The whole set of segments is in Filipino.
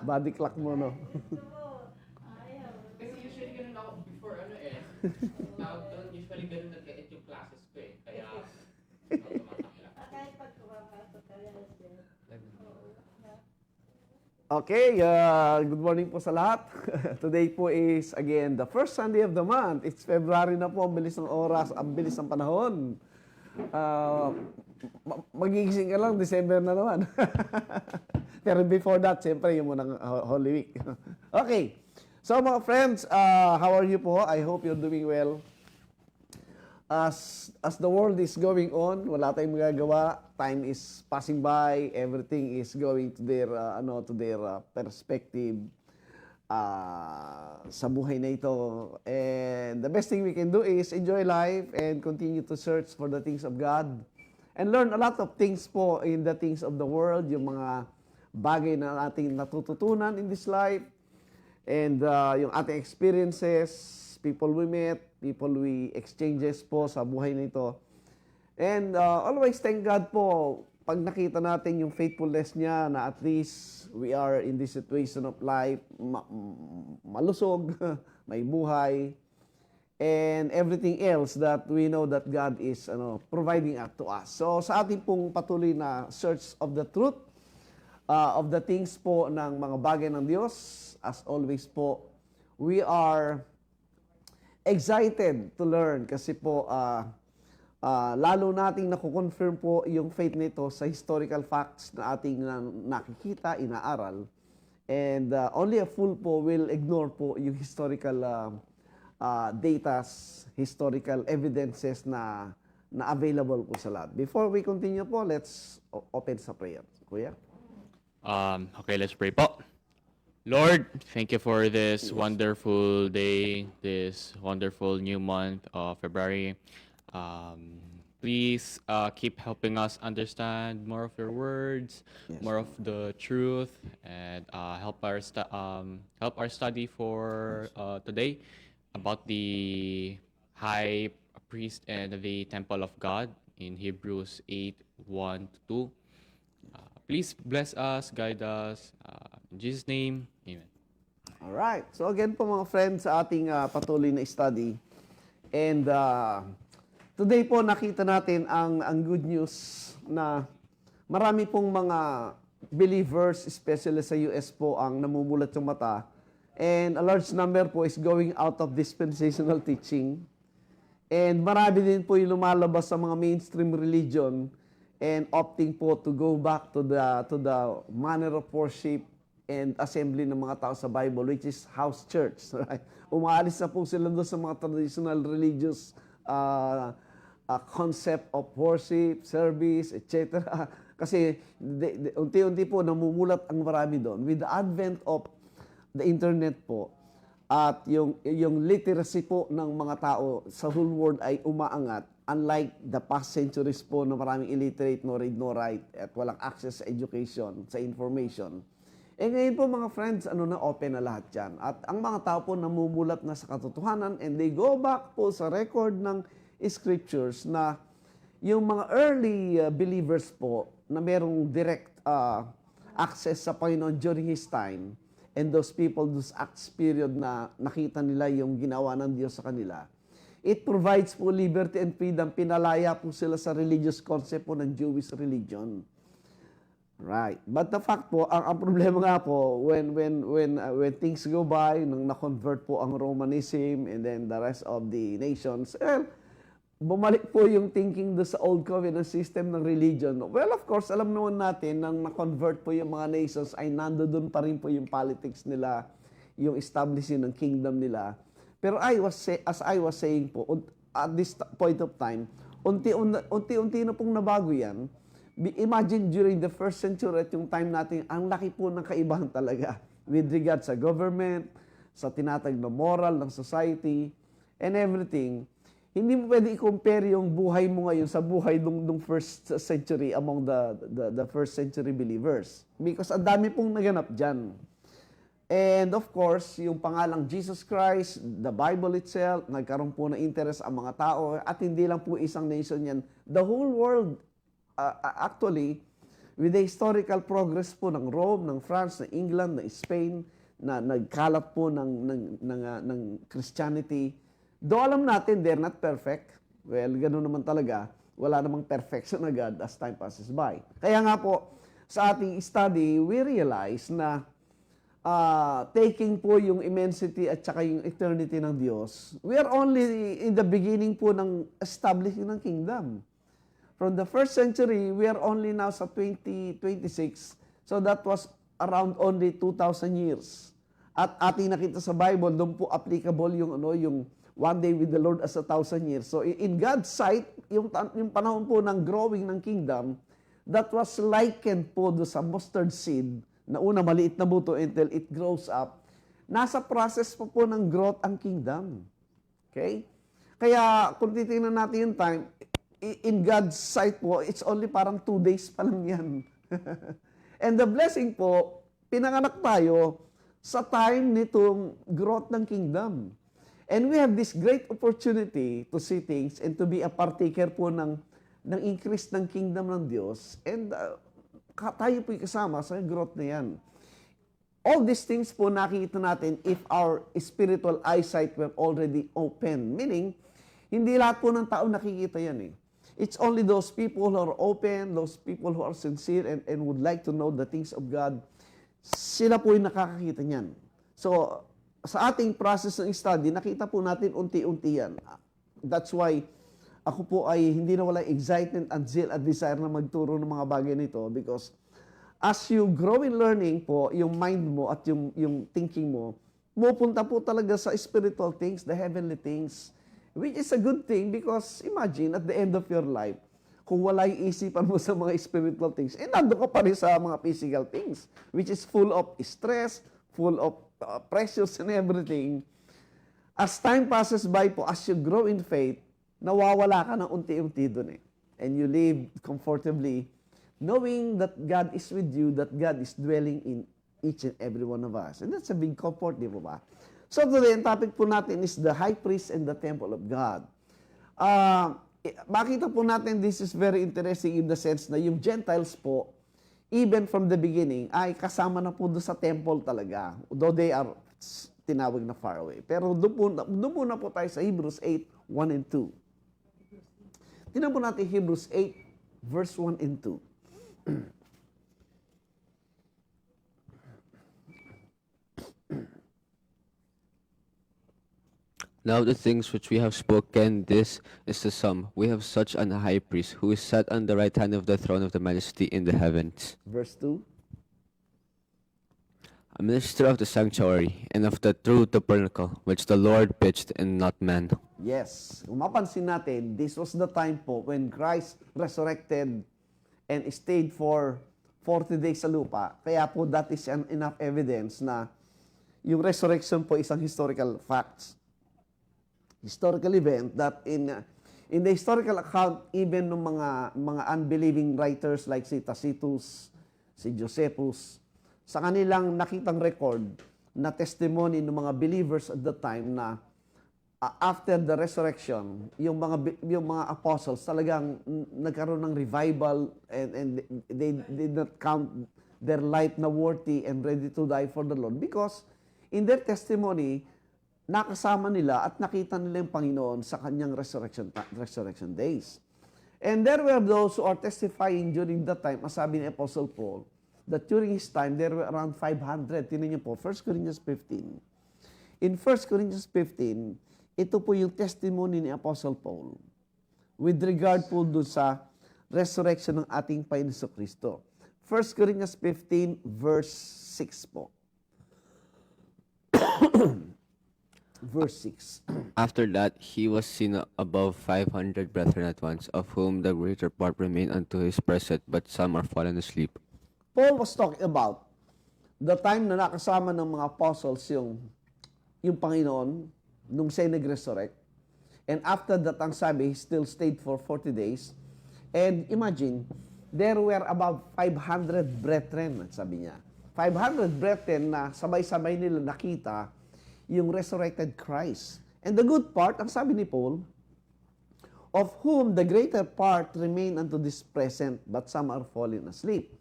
Body clock mo, no? Kasi usually ganun ako before tawag doon, usually ganun nag-edit yung classes ko eh. Kaya, tumatak lang. Okay, good morning po sa lahat. Today po is, again, the first Sunday of the month. It's February na po, ang bilis ng oras, ang bilis ng panahon. Magigising ka lang, December na naman. Pero before that, siyempre, yung munang Holy Week. Okay, so mga friends, how are you po? I hope you're doing well. As the world is going on, wala tayong magagawa. Time is passing by. Everything is going to their perspective sa buhay na ito. And the best thing we can do is enjoy life and continue to search for the things of God and learn a lot of things po in the things of the world, yung mga bagay na ating natututunan in this life and yung ating experiences, people we met, people we exchanges po sa buhay nito. And always thank God po pag nakita natin yung faithfulness niya na at least we are in this situation of life, malusog, may buhay, and everything else that we know that God is providing to us. So sa ating pong patuloy na search of the truth, of the things po ng mga bagay ng Diyos, as always po, we are excited to learn kasi po lalo nating nakukonfirm po yung faith nito sa historical facts na ating nakikita, inaaral. And only a fool po will ignore po yung historical data, historical evidences na available po sa lahat. Before we continue po, let's open sa prayer. Kuya? Okay, let's pray po. Lord, thank you for this wonderful day, this wonderful new month of February. Please keep helping us understand more of your words, more of the truth, and help our study for today about the high priest and the temple of God in Hebrews 8:1-2. Please bless us, guide us. In Jesus' name, amen. Alright. So again po mga friends, sa ating patuloy na study. And today po nakita natin ang good news na marami pong mga believers, especially sa US po, ang namumulat yung mata. And a large number po is going out of dispensational teaching. And marami din po yung lumalabas sa mga mainstream religion and opting po to go back to the manner of worship and assembly ng mga tao sa Bible, which is house church. Right? Umaalis na po sila doon sa mga traditional religious concept of worship, service, etc. Kasi unti-unti po namumulat ang marami doon. With the advent of the internet po, at yung literacy po ng mga tao sa whole world ay umaangat. Unlike the past centuries po na maraming illiterate, no read, no write, at walang access sa education, sa information. Eh ngayon po mga friends, na open na lahat yan. At ang mga tao po namumulat na sa katotohanan and they go back po sa record ng scriptures na yung mga early believers po na merong direct access sa Panginoon during His time and those people, those acts period na nakita nila yung ginawa ng Diyos sa kanila. It provides po liberty and freedom. Pinalaya po sila sa religious concept po ng Jewish religion. Right. But the fact po, ang problema nga po, when things go by, nung na-convert po ang Romanism and then the rest of the nations, bumalik po yung thinking do sa old covenant system ng religion. Well, of course, alam naman natin, nang na-convert po yung mga nations, ay nandoon pa rin po yung politics nila, yung establishing ng kingdom nila. Pero as I was saying po, at this point of time, unti-unti na pong nabago yan. Imagine during the first century at yung time natin, ang laki po ng kaibahan talaga with regard sa government, sa tinatag na moral ng society, and everything. Hindi mo pwede i-compare yung buhay mo ngayon sa buhay nung first century among the first century believers. Because ang dami pong naganap dyan. And of course, yung pangalang Jesus Christ, the Bible itself, nagkaroon po ng interest ang mga tao at hindi lang po isang nation yan. The whole world, actually, with the historical progress po ng Rome, ng France, ng England, ng Spain, na nagkalat po ng Christianity, though alam natin they're not perfect, well, gano'n naman talaga, wala namang perfection agad as time passes by. Kaya nga po, sa ating study, we realize na taking po yung immensity at saka yung eternity ng Diyos, we are only in the beginning po ng establishing ng kingdom. From the first century, we are only now sa 2026. So that was around only 2,000 years. At ating nakita sa Bible, doon po applicable yung one day with the Lord as 1,000 years. So in God's sight, yung panahon po ng growing ng kingdom, that was likened po do sa mustard seed, na una maliit na buto until it grows up. Nasa process pa po ng growth ang kingdom. Okay? Kaya kung titingnan natin yung time, in God's sight po, it's only parang 2 days pa lang yan. And the blessing po, pinanganak tayo sa time nitong growth ng kingdom. And we have this great opportunity to see things and to be a partaker po ng increase ng kingdom ng Diyos. And tayo po'y kasama sa growth na yan. All these things po nakikita natin if our spiritual eyesight were already open. Meaning, hindi lahat po ng tao nakikita yan eh. It's only those people who are open, those people who are sincere and would like to know the things of God, sila po yung nakakakita niyan. So, sa ating process ng study, nakita po natin unti-unti yan. That's why ako po ay hindi na wala excitement and zeal at desire na magturo ng mga bagay nito because as you grow in learning po, yung mind mo at yung thinking mo, pupunta po talaga sa spiritual things, the heavenly things, which is a good thing because imagine at the end of your life, kung wala yung isipan mo sa mga spiritual things, nandun ka pa rin sa mga physical things, which is full of stress, full of pressures and everything. As time passes by po, as you grow in faith, nawawala ka ng unti-unti dun eh. And you live comfortably, knowing that God is with you, that God is dwelling in each and every one of us. And that's a big comfort, di ba? So today, ang topic po natin is the high priest and the temple of God. Makita po natin this is very interesting in the sense na yung Gentiles po, even from the beginning, ay kasama na po doon sa temple talaga. Though they are tinawag na far away. Pero doon po na po tayo sa Hebrews 8, 1 and 2. Tingnan po natin Hebrews 8, verse 1 and 2. Now the things which we have spoken, this is the sum. We have such an high priest who is set on the right hand of the throne of the majesty in the heavens, Verse 2. a minister of the sanctuary and of the true tabernacle, which the Lord pitched and not man. Yes. Kung mapansin natin, this was the time po when Christ resurrected and stayed for 40 days sa lupa. Kaya po that is enough evidence na yung resurrection po isang historical facts. Historical event that in the historical account, even ng mga unbelieving writers like si Tacitus, si Josephus, sa kanilang nakitang record na testimony ng mga believers at the time na after the resurrection, yung mga apostles talagang nagkaroon ng revival and they did not count their life na worthy and ready to die for the Lord because in their testimony, nakasama nila at nakita nila yung Panginoon sa kanyang resurrection days. And there were those who are testifying during that time, as sabi ni Apostle Paul, that during his time, there were around 500. Tinan niyo po, 1 Corinthians 15. In 1 Corinthians 15, ito po yung testimony ni Apostle Paul with regard po doon sa resurrection ng ating Panginoon Kristo. 1 Corinthians 15, verse 6 po. Verse 6. After that, he was seen above 500 brethren at once, of whom the greater part remain unto his present, but some are fallen asleep. Paul was talking about the time na nakasama ng mga apostles yung Panginoon nung siya nag-resurrect. And after that, ang sabi, he still stayed for 40 days. And imagine, there were about 500 brethren, sabi niya. 500 brethren na sabay-sabay nila nakita yung resurrected Christ. And the good part, ang sabi ni Paul, of whom the greater part remain unto this present, but some are fallen asleep.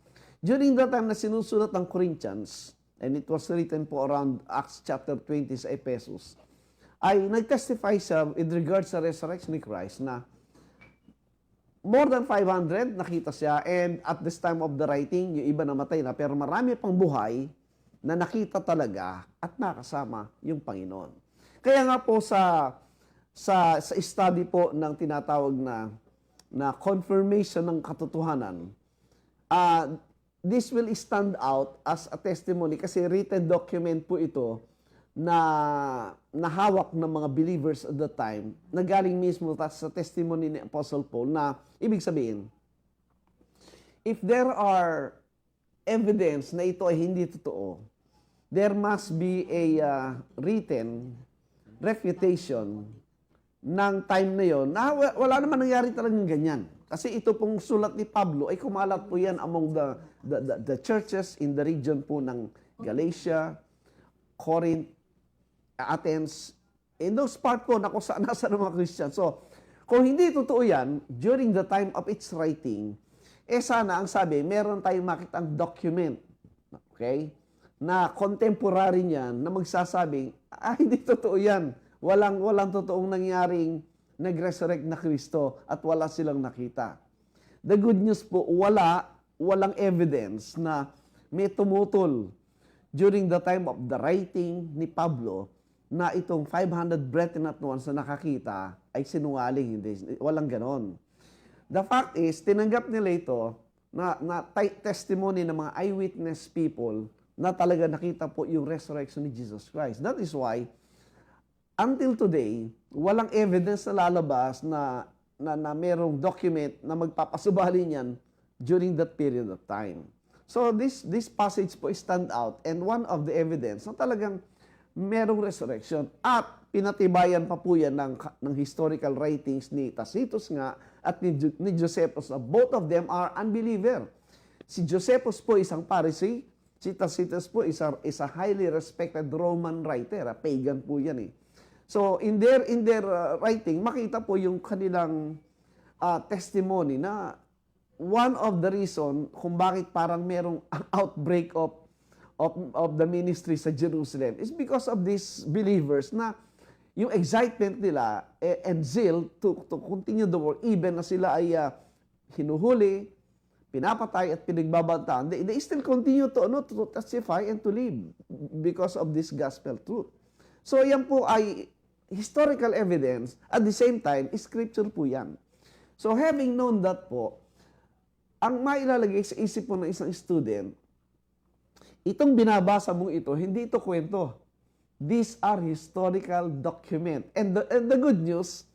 During that time na sinusulat ng Corinthians, and it was written po around Acts chapter 20 sa Ephesus, ay nag-testify siya with regards sa resurrection ni Christ na more than 500 nakita siya, and at this time of the writing, yung iba namatay na, pero marami pang buhay na nakita talaga at nakasama yung Panginoon. Kaya nga po sa study po ng tinatawag na confirmation ng katotohanan, this will stand out as a testimony kasi written document po ito na nahawak ng mga believers at the time na galing mismo sa testimony ni Apostle Paul na ibig sabihin, if there are evidence na ito ay hindi totoo, there must be a written refutation ng time na yon na wala naman nangyari talagang ganyan. Kasi ito pong sulat ni Pablo ay kumalat po yan among the churches in the region po ng Galatia, Corinth, Athens, in those part po na kung saan nasa ng mga Christian. So, kung hindi totoo yan, during the time of its writing, sana ang sabi, meron tayong makitang document, okay, na contemporary niyan, na magsasabing, hindi totoo yan. Walang totoong nangyaring nag-resurrect na Kristo at wala silang nakita. The good news po, walang evidence na may tumutol during the time of the writing ni Pablo na itong 500 brethren at ones na nakakita ay sinungaling. Hindi, walang ganon. The fact is, tinanggap nila ito na testimony ng mga eyewitness people na talaga nakita po yung resurrection ni Jesus Christ. That is why, until today, walang evidence na lalabas na merong document na magpapasubali niyan during that period of time. So this passage po stand out, and one of the evidence na talagang merong resurrection at pinatibayan pa po yan ng historical writings ni Tacitus nga at ni Josephus. Both of them are unbeliever. Si Josephus po isang Pharisee, si Tacitus po is a highly respected Roman writer, pagan po yan eh. So in their writing, makita po yung kanilang testimony na one of the reason kung bakit parang merong outbreak of the ministry sa Jerusalem is because of these believers na yung excitement nila and zeal to continue the work, even na sila ay hinuhuli, pinapatay at pinagbabantaan, they still continue to testify and to live because of this gospel truth. So yan po ay historical evidence, at the same time, scripture po yan. So having known that po, ang mailalagay sa isip po ng isang student, itong binabasa mong ito, hindi ito kwento. These are historical document. And the good news,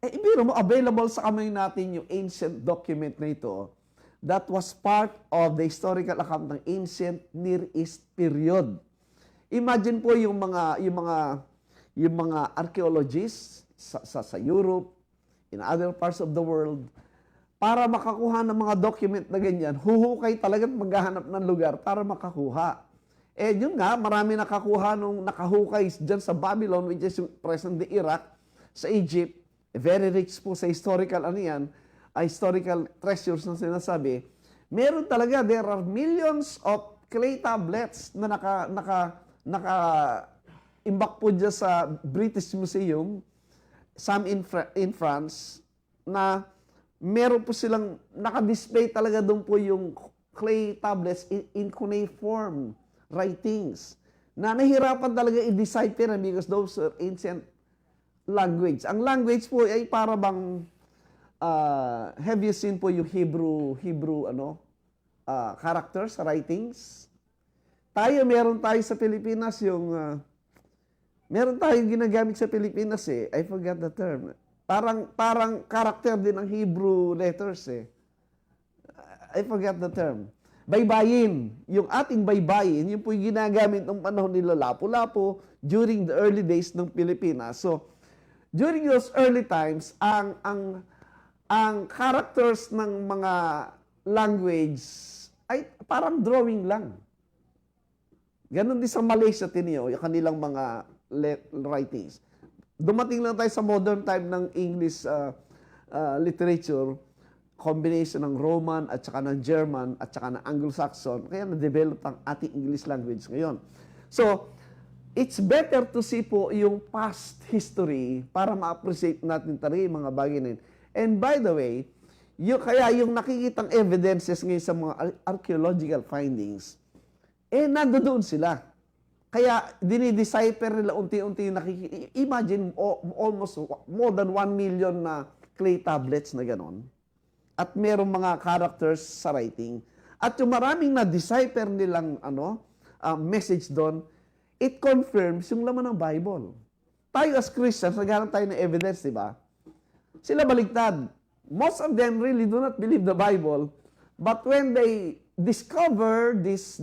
ibiro mo, available sa kamay natin yung ancient document na ito that was part of the historical account ng ancient Near East period. Imagine po yung mga archaeologists sa Europe, in other parts of the world, para makakuha ng mga document na ganyan, huhukay talaga at maghahanap ng lugar para makakuha. Eh yun nga, marami nakakuha nung nakahukay dyan sa Babylon, which is yung present day Iraq, sa Egypt, very rich po sa historical historical treasures na sinasabi. Meron talaga, there are millions of clay tablets na imbak po dyan sa British Museum, some in France, na meron po silang naka-display talaga doon po yung clay tablets in cuneiform writings na nahirapan talaga i-decipher because those are ancient language. Ang language po ay para bang have you seen po yung Hebrew characters, writings? Meron tayo sa Pilipinas yung meron tayong ginagamit sa Pilipinas I forgot the term. Parang character din ng Hebrew letters I forgot the term. Baybayin. Yung ating baybayin, yun po yung ginagamit ng panahon nila Lapu-Lapu during the early days ng Pilipinas. So, during those early times, ang characters ng mga language ay parang drawing lang. Ganon din sa Malaysia, tiniyo, yung kanilang mga writings. Dumating lang tayo sa modern time ng English literature. combination ng Roman at saka ng German at saka ng Anglo-Saxon, kaya na-develop ang ating English language ngayon. So, it's better to see po yung past history para ma-appreciate natin talaga yung mga bagay na yun. And by the way, kaya yung nakikitang evidences ngayon sa mga archaeological findings, nandoon sila. Kaya dinidecipher nila unti-unti yung imagine almost more than 1 million na clay tablets na ganon. At merong mga characters sa writing. At yung maraming na-decipher nilang message doon, it confirms yung laman ng Bible. Tayo as Christians, naghanap tayo ng evidence, di ba? Sila baligtad. Most of them really do not believe the Bible, but when they discover these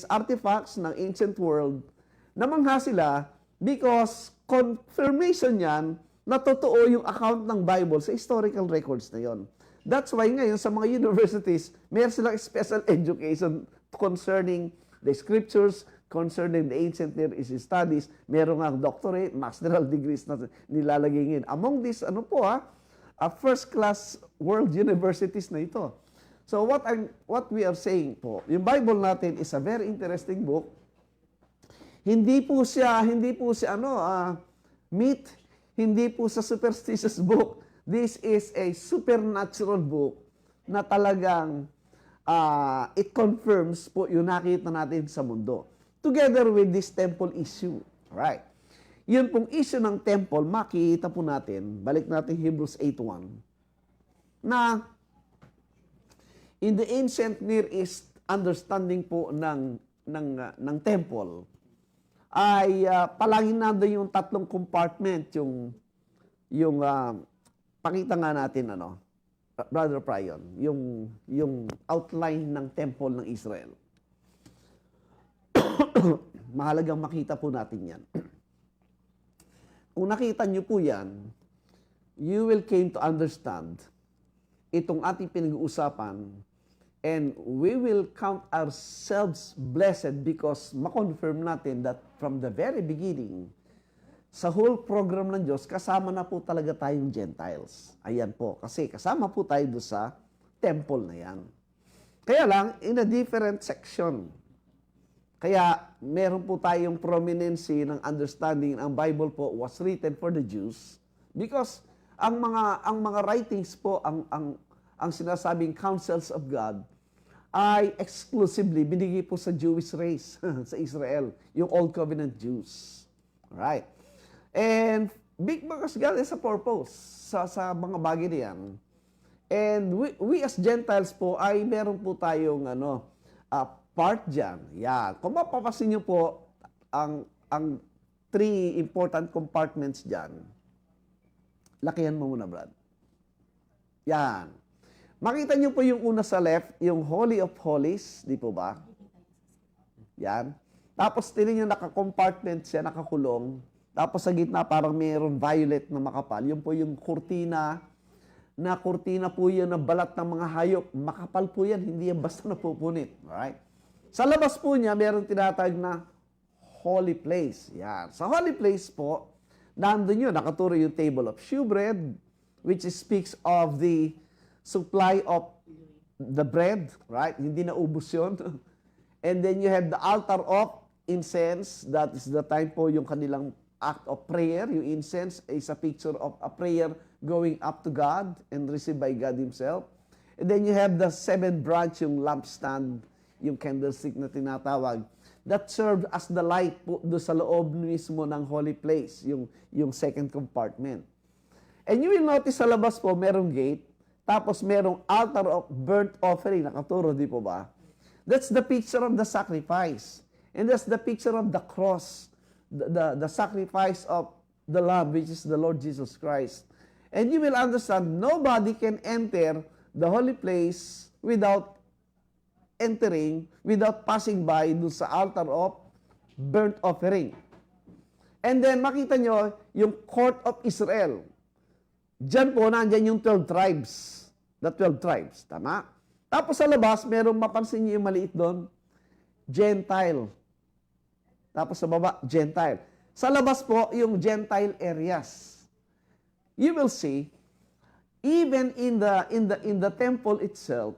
artifacts ng ancient world, namangha sila because confirmation yan na totoo yung account ng Bible sa historical records na yon. That's why ngayon sa mga universities, meron silang special education concerning the scriptures, concerning the ancient Near East studies. Meron nga doctorate, masteral degrees na nilalagay ngayon. Among these, first-class world universities na ito. So what we are saying po, yung Bible natin is a very interesting book. Hindi po siya myth, hindi po sa superstitious book. This is a supernatural book na talagang it confirms po yung nakita natin sa mundo. Together with this temple issue. Right. Yun pong issue ng temple, makikita po natin, balik natin Hebrews 8:1, na in the ancient Near East understanding po ng temple, ay palaging nandun yung tatlong compartment, yung pakita nga natin, Brother Pryon, yung outline ng temple ng Israel. Mahalagang makita po natin yan. Kung nakita nyo po yan, you will came to understand itong ating pinag-uusapan, and we will count ourselves blessed because ma-confirm natin that from the very beginning, sa whole program ng Diyos, kasama na po talaga tayong Gentiles. Ayan po, kasi kasama po tayo doon sa temple na yan. Kaya lang, in a different section. Kaya, meron po tayong prominency ng understanding ang Bible po was written for the Jews because ang mga writings po, ang sinasabing counsels of God ay exclusively binigay po sa Jewish race, sa Israel, yung Old Covenant Jews. Right? And because God is a purpose sa mga bagay na yan. And we as Gentiles po ay meron po tayong part dyan. Yan. Kung mapapasin nyo po ang three important compartments dyan, lakihan mo muna, Brad. Yan. Makita nyo po yung una sa left, yung Holy of Holies, di po ba? Yan. Tapos tingnan nyo naka-compartment siya, nakakulong. Tapos sa gitna parang mayroon violet na makapal. Yun po yung kurtina, na kurtina po yan na balat ng mga hayop. Makapal po yan, hindi yan basta napupunit. Alright? Sa labas po niya, mayroon tinatawag na holy place. Yan. Sa holy place po, nandun yun, nakaturo yung table of shewbread, which speaks of the supply of the bread, right? Hindi na ubos yun. And then you have the altar of incense. That is the time po yung kanilang act of prayer. Yung incense is a picture of a prayer going up to God and received by God Himself. And then you have the 7 branch, yung lampstand, yung candlestick na tinatawag, that served as the light po do sa loob mismo ng holy place, yung second compartment. And you will notice sa labas po, merong gate, tapos merong altar of burnt offering, nakaturo, di po ba? That's the picture of the sacrifice. And that's the picture of the cross, the sacrifice of the Lamb, which is the Lord Jesus Christ. And you will understand, nobody can enter the holy place without passing by dun sa altar of burnt offering. And then, makita nyo, yung court of Israel. Diyan po, nandyan yung 12 tribes. The 12 tribes. Tama? Tapos sa labas, merong mapansin nyo yung maliit doon, Gentile. Tapos sa baba, Gentile. Sa labas po, yung Gentile areas. You will see, even in the temple itself,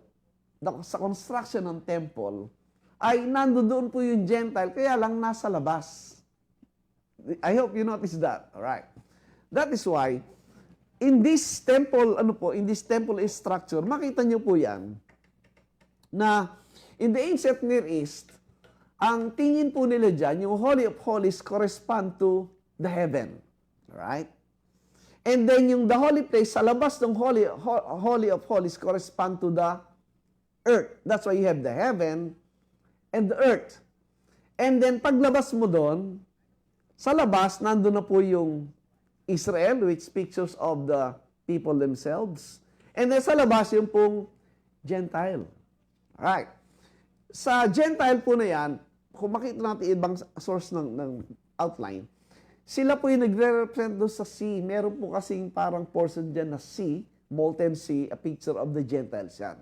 sa construction ng temple, ay nandoon po yung Gentile, kaya lang nasa labas. I hope you notice that. All right. That is why in this temple, in this temple structure, makita niyo po 'yan na in the ancient Near East, ang tingin po nila diyan, yung Holy of Holies correspond to the heaven. All right? And then yung the holy place sa labas ng Holy of Holies correspond to the earth. That's why you have the heaven and the earth. And then paglabas mo doon, sa labas nandoon na po yung Israel, which pictures of the people themselves. And then sa labas yung pong Gentile. Alright. Sa Gentile po na yan, kung makita natin ibang source ng outline, sila po yung nagre-represent doon sa sea. Meron po kasing parang portion dyan na sea, molten sea, a picture of the Gentiles yan.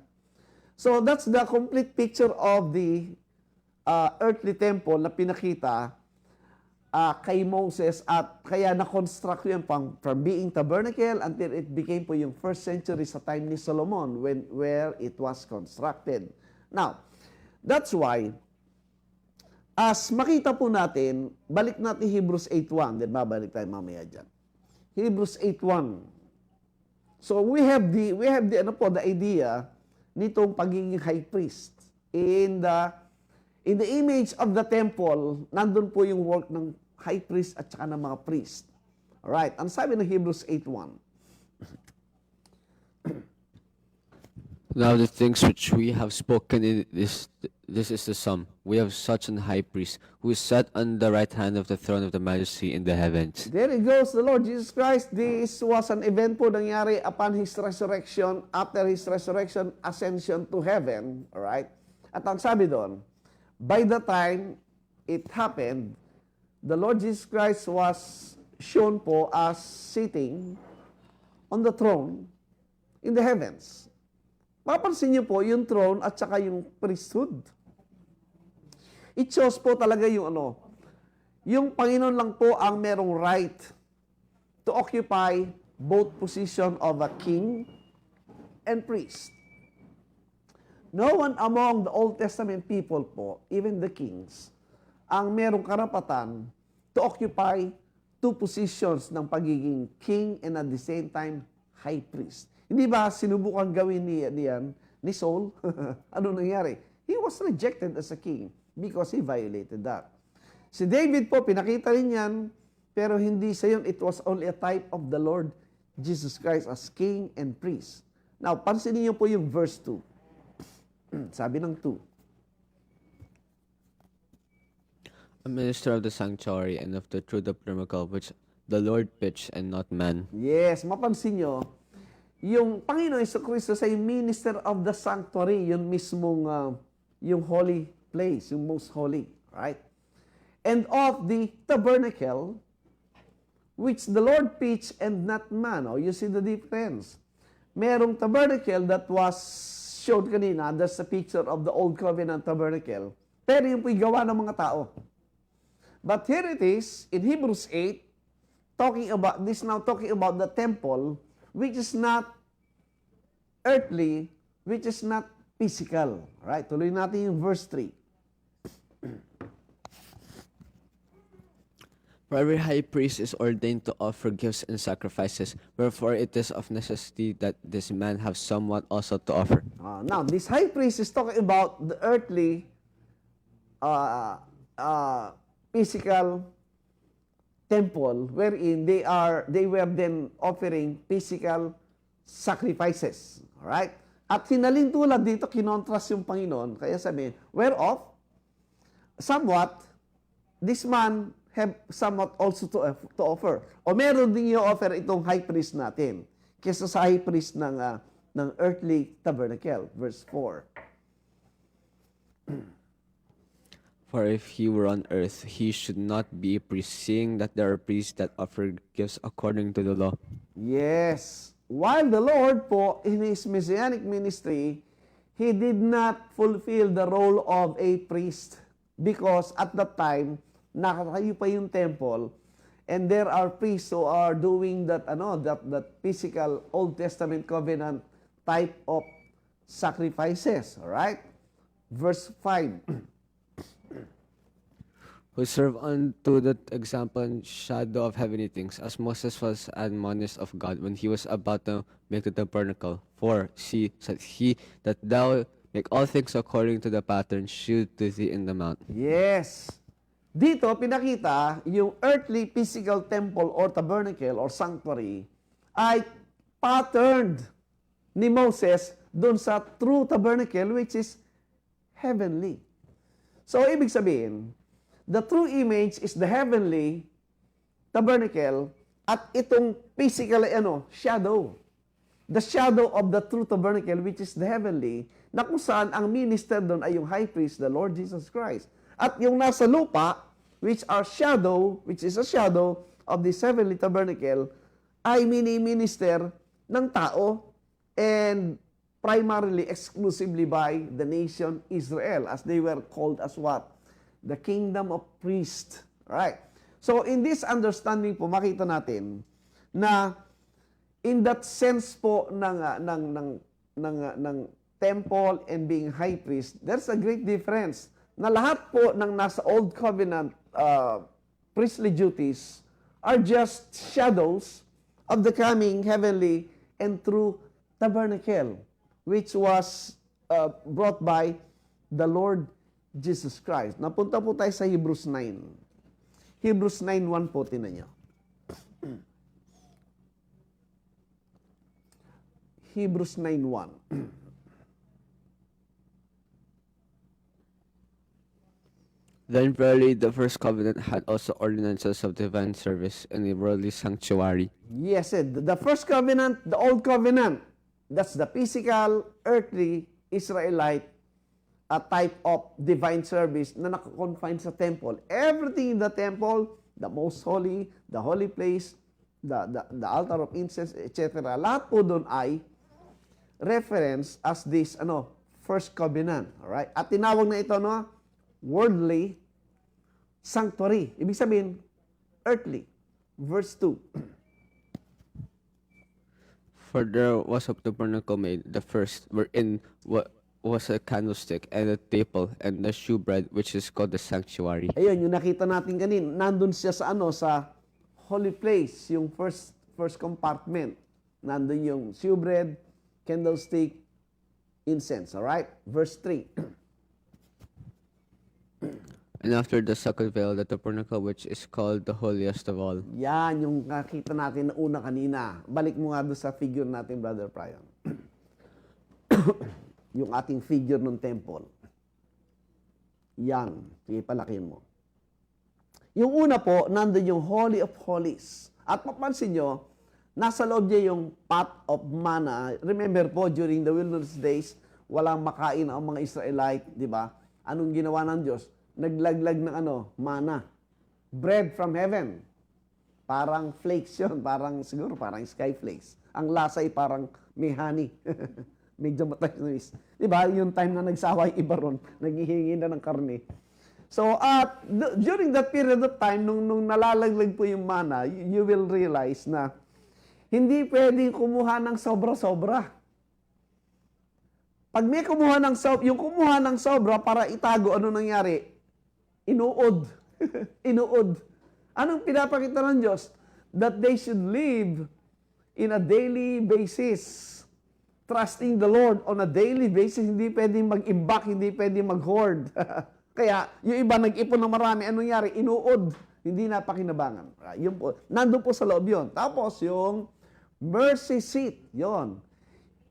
So that's the complete picture of the earthly temple na pinakita kay Moses, at kaya na-construct yun from being tabernacle until it became po yung first century sa time ni Solomon where it was constructed. Now, that's why, as makita po natin, balik natin Hebrews 8.1, then babalik tayo mamaya dyan. Hebrews 8.1. So we have the idea nitong pagiging high priest. In the image of the temple, nandun po yung work ng high priest at saka ng mga priest. Alright, ang sabi ng Hebrews 8.1. Now the things which we have spoken in this is the sum. We have such an high priest who is set on the right hand of the throne of the majesty in the heavens. There it goes, the Lord Jesus Christ. This was an event po nangyari upon His resurrection, after His resurrection, ascension to heaven. Alright? At ang sabi doon, by the time it happened, the Lord Jesus Christ was shown po as sitting on the throne in the heavens. Papansin niyo po yung throne at saka yung priesthood. It shows po talaga yung Panginoon lang po ang merong right to occupy both position of a king and priest. No one among the Old Testament people po, even the kings, ang merong karapatan to occupy two positions ng pagiging king and at the same time high priest. Hindi ba sinubukan gawin ni Saul? Ano nangyari? He was rejected as a king because he violated that. Si David po, pinakita rin yan, pero hindi sa yun, it was only a type of the Lord Jesus Christ as king and priest. Now, pansinin niyo po yung verse 2. Sabi ng 2. A minister of the sanctuary and of the true tabernacle which the Lord pitched and not man. Yes, mapansin nyo, yung Panginoon Jesucristo sa minister of the sanctuary, yung mismong, yung holy place, yung most holy, right? And of the tabernacle, which the Lord pitched and not man. Oh, you see the difference. Merong tabernacle that was showed kanina, that's a picture of the Old Covenant tabernacle. Pero yung po'y gawa ng mga tao. But here it is, in Hebrews 8, talking about the temple, which is not earthly, which is not physical. Right? Tuloy natin yung verse 3. For every high priest is ordained to offer gifts and sacrifices, wherefore it is of necessity that this man have somewhat also to offer. Now, this high priest is talking about the earthly, physical temple wherein they were then offering physical sacrifices. Alright? At hinalin tulad dito, kinontras yung Panginoon. Kaya sabi, whereof, somewhat, this man have somewhat also to offer. O meron din i-offer itong high priest natin kesa sa high priest ng earthly tabernacle. Verse 4. For if he were on earth, he should not be a priest, seeing that there are priests that offer gifts according to the law. Yes. While the Lord po, in His messianic ministry, He did not fulfill the role of a priest because at that time, nakatayo pa yung temple And there are priests who are doing that physical Old Testament covenant type of sacrifices. All right? Verse 5. Who serve unto that example and shadow of heavenly things, as Moses was admonished of God when he was about to make the tabernacle. For see, said he, that thou make all things according to the pattern shewed to thee in the mount. Yes. Dito, pinakita yung earthly physical temple or tabernacle or sanctuary ay patterned ni Moses doon sa true tabernacle which is heavenly. So, ibig sabihin, the true image is the heavenly tabernacle at itong physical shadow. The shadow of the true tabernacle which is the heavenly, na kung saan ang minister doon ay yung high priest, the Lord Jesus Christ. At yung nasa lupa, which is a shadow of this heavenly tabernacle, ay mini-minister ng tao and primarily, exclusively by the nation Israel, as they were called as what? The kingdom of priests. Right? So, in this understanding po, makita natin na in that sense po ng temple and being high priest, there's a great difference na lahat po ng nasa Old Covenant priestly duties are just shadows of the coming heavenly and true tabernacle, which was brought by the Lord Jesus Christ. Napunta po tayo sa Hebrews 9. Hebrews 9:1 po, tinan nyo. Hebrews 9:1. Then verily the first covenant had also ordinances of divine service in a worldly sanctuary. Yes, the first covenant, the old covenant, that's the physical, earthly, Israelite type of divine service na nakakonfine sa temple. Everything in the temple, the most holy, the holy place, the altar of incense, etc. Lahat po doon ay reference as this first covenant. Alright? At tinawag na ito worldly sanctuary. Ibig sabihin, earthly. Verse 2. For there was a tabernacle made, the first, wherein was a candlestick and a table and the shewbread, which is called the sanctuary. Ayun, yung nakita natin kanina, nandun siya sa sa holy place, yung first compartment. Nandun yung shewbread, candlestick, incense. Alright? Verse 3. And after the second veil, the tabernacle, which is called the holiest of all. Yan, yung nakita natin na una kanina. Balik mo nga doon sa figure natin, Brother Prion. Yung ating figure ng temple. Yan. Sige, palakihin mo. Yung una po, nandun yung Holy of Holies. At mapansin nyo, nasa loob niya yung pot of manna. Remember po, during the wilderness days, walang makain ang mga Israelite, di ba? Anong ginawa ng Diyos? Naglaglag ng manna. Bread from heaven. Parang flakes yun. Siguro parang sky flakes. Ang lasa ay parang may honey. Medyo matamis. Diba? Yung time na nagsawa yung iba ron, naghihingi na ng karne. So, during that period of time, nung nalalaglag po yung manna, you will realize na hindi pwedeng kumuha ng sobra-sobra. Pag may kumuha ng sobra para itago, ano nangyari? Inuod. Inuod. Anong pinapakita ng Diyos? That they should live in a daily basis. Trusting the Lord on a daily basis, hindi pwedeng mag-imbak, hindi pwedeng mag-hoard. Kaya, yung iba nag-ipon ng marami, anong nangyari? Inuod. Hindi napakinabangan. Yun po. Nandun po sa loob yun. Tapos, yung mercy seat, yon.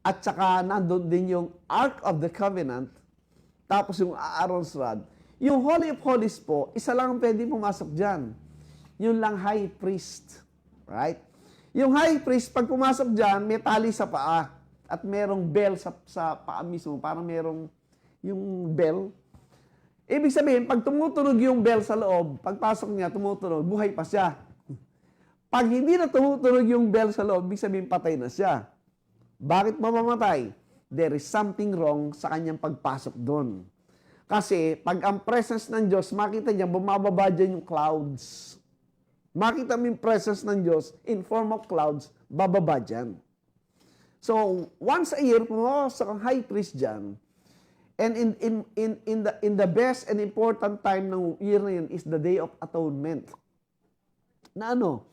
At saka, nandun din yung Ark of the Covenant. Tapos, yung Aaron's Rod. Yung Holy of Holies po, isa lang ang pwedeng pumasok dyan. Yun lang high priest. Right? Yung high priest, pag pumasok dyan, may tali sa paa. At merong bell sa paa mismo, parang merong yung bell. Ibig sabihin, pag tumutunog yung bell sa loob, pagpasok niya, tumutunog, buhay pa siya. Pag hindi na tumutunog yung bell sa loob, ibig sabihin, patay na siya. Bakit mamamatay? There is something wrong sa kanyang pagpasok doon. Kasi, pag ang presence ng Diyos, makita niya, bumababa dyan yung clouds. makita mo yung presence ng Diyos in form of clouds, bababa dyan. So, once a year, pumapasok ang high priest dyan, and in the best and important time ng year na yun is the Day of Atonement. Na ano?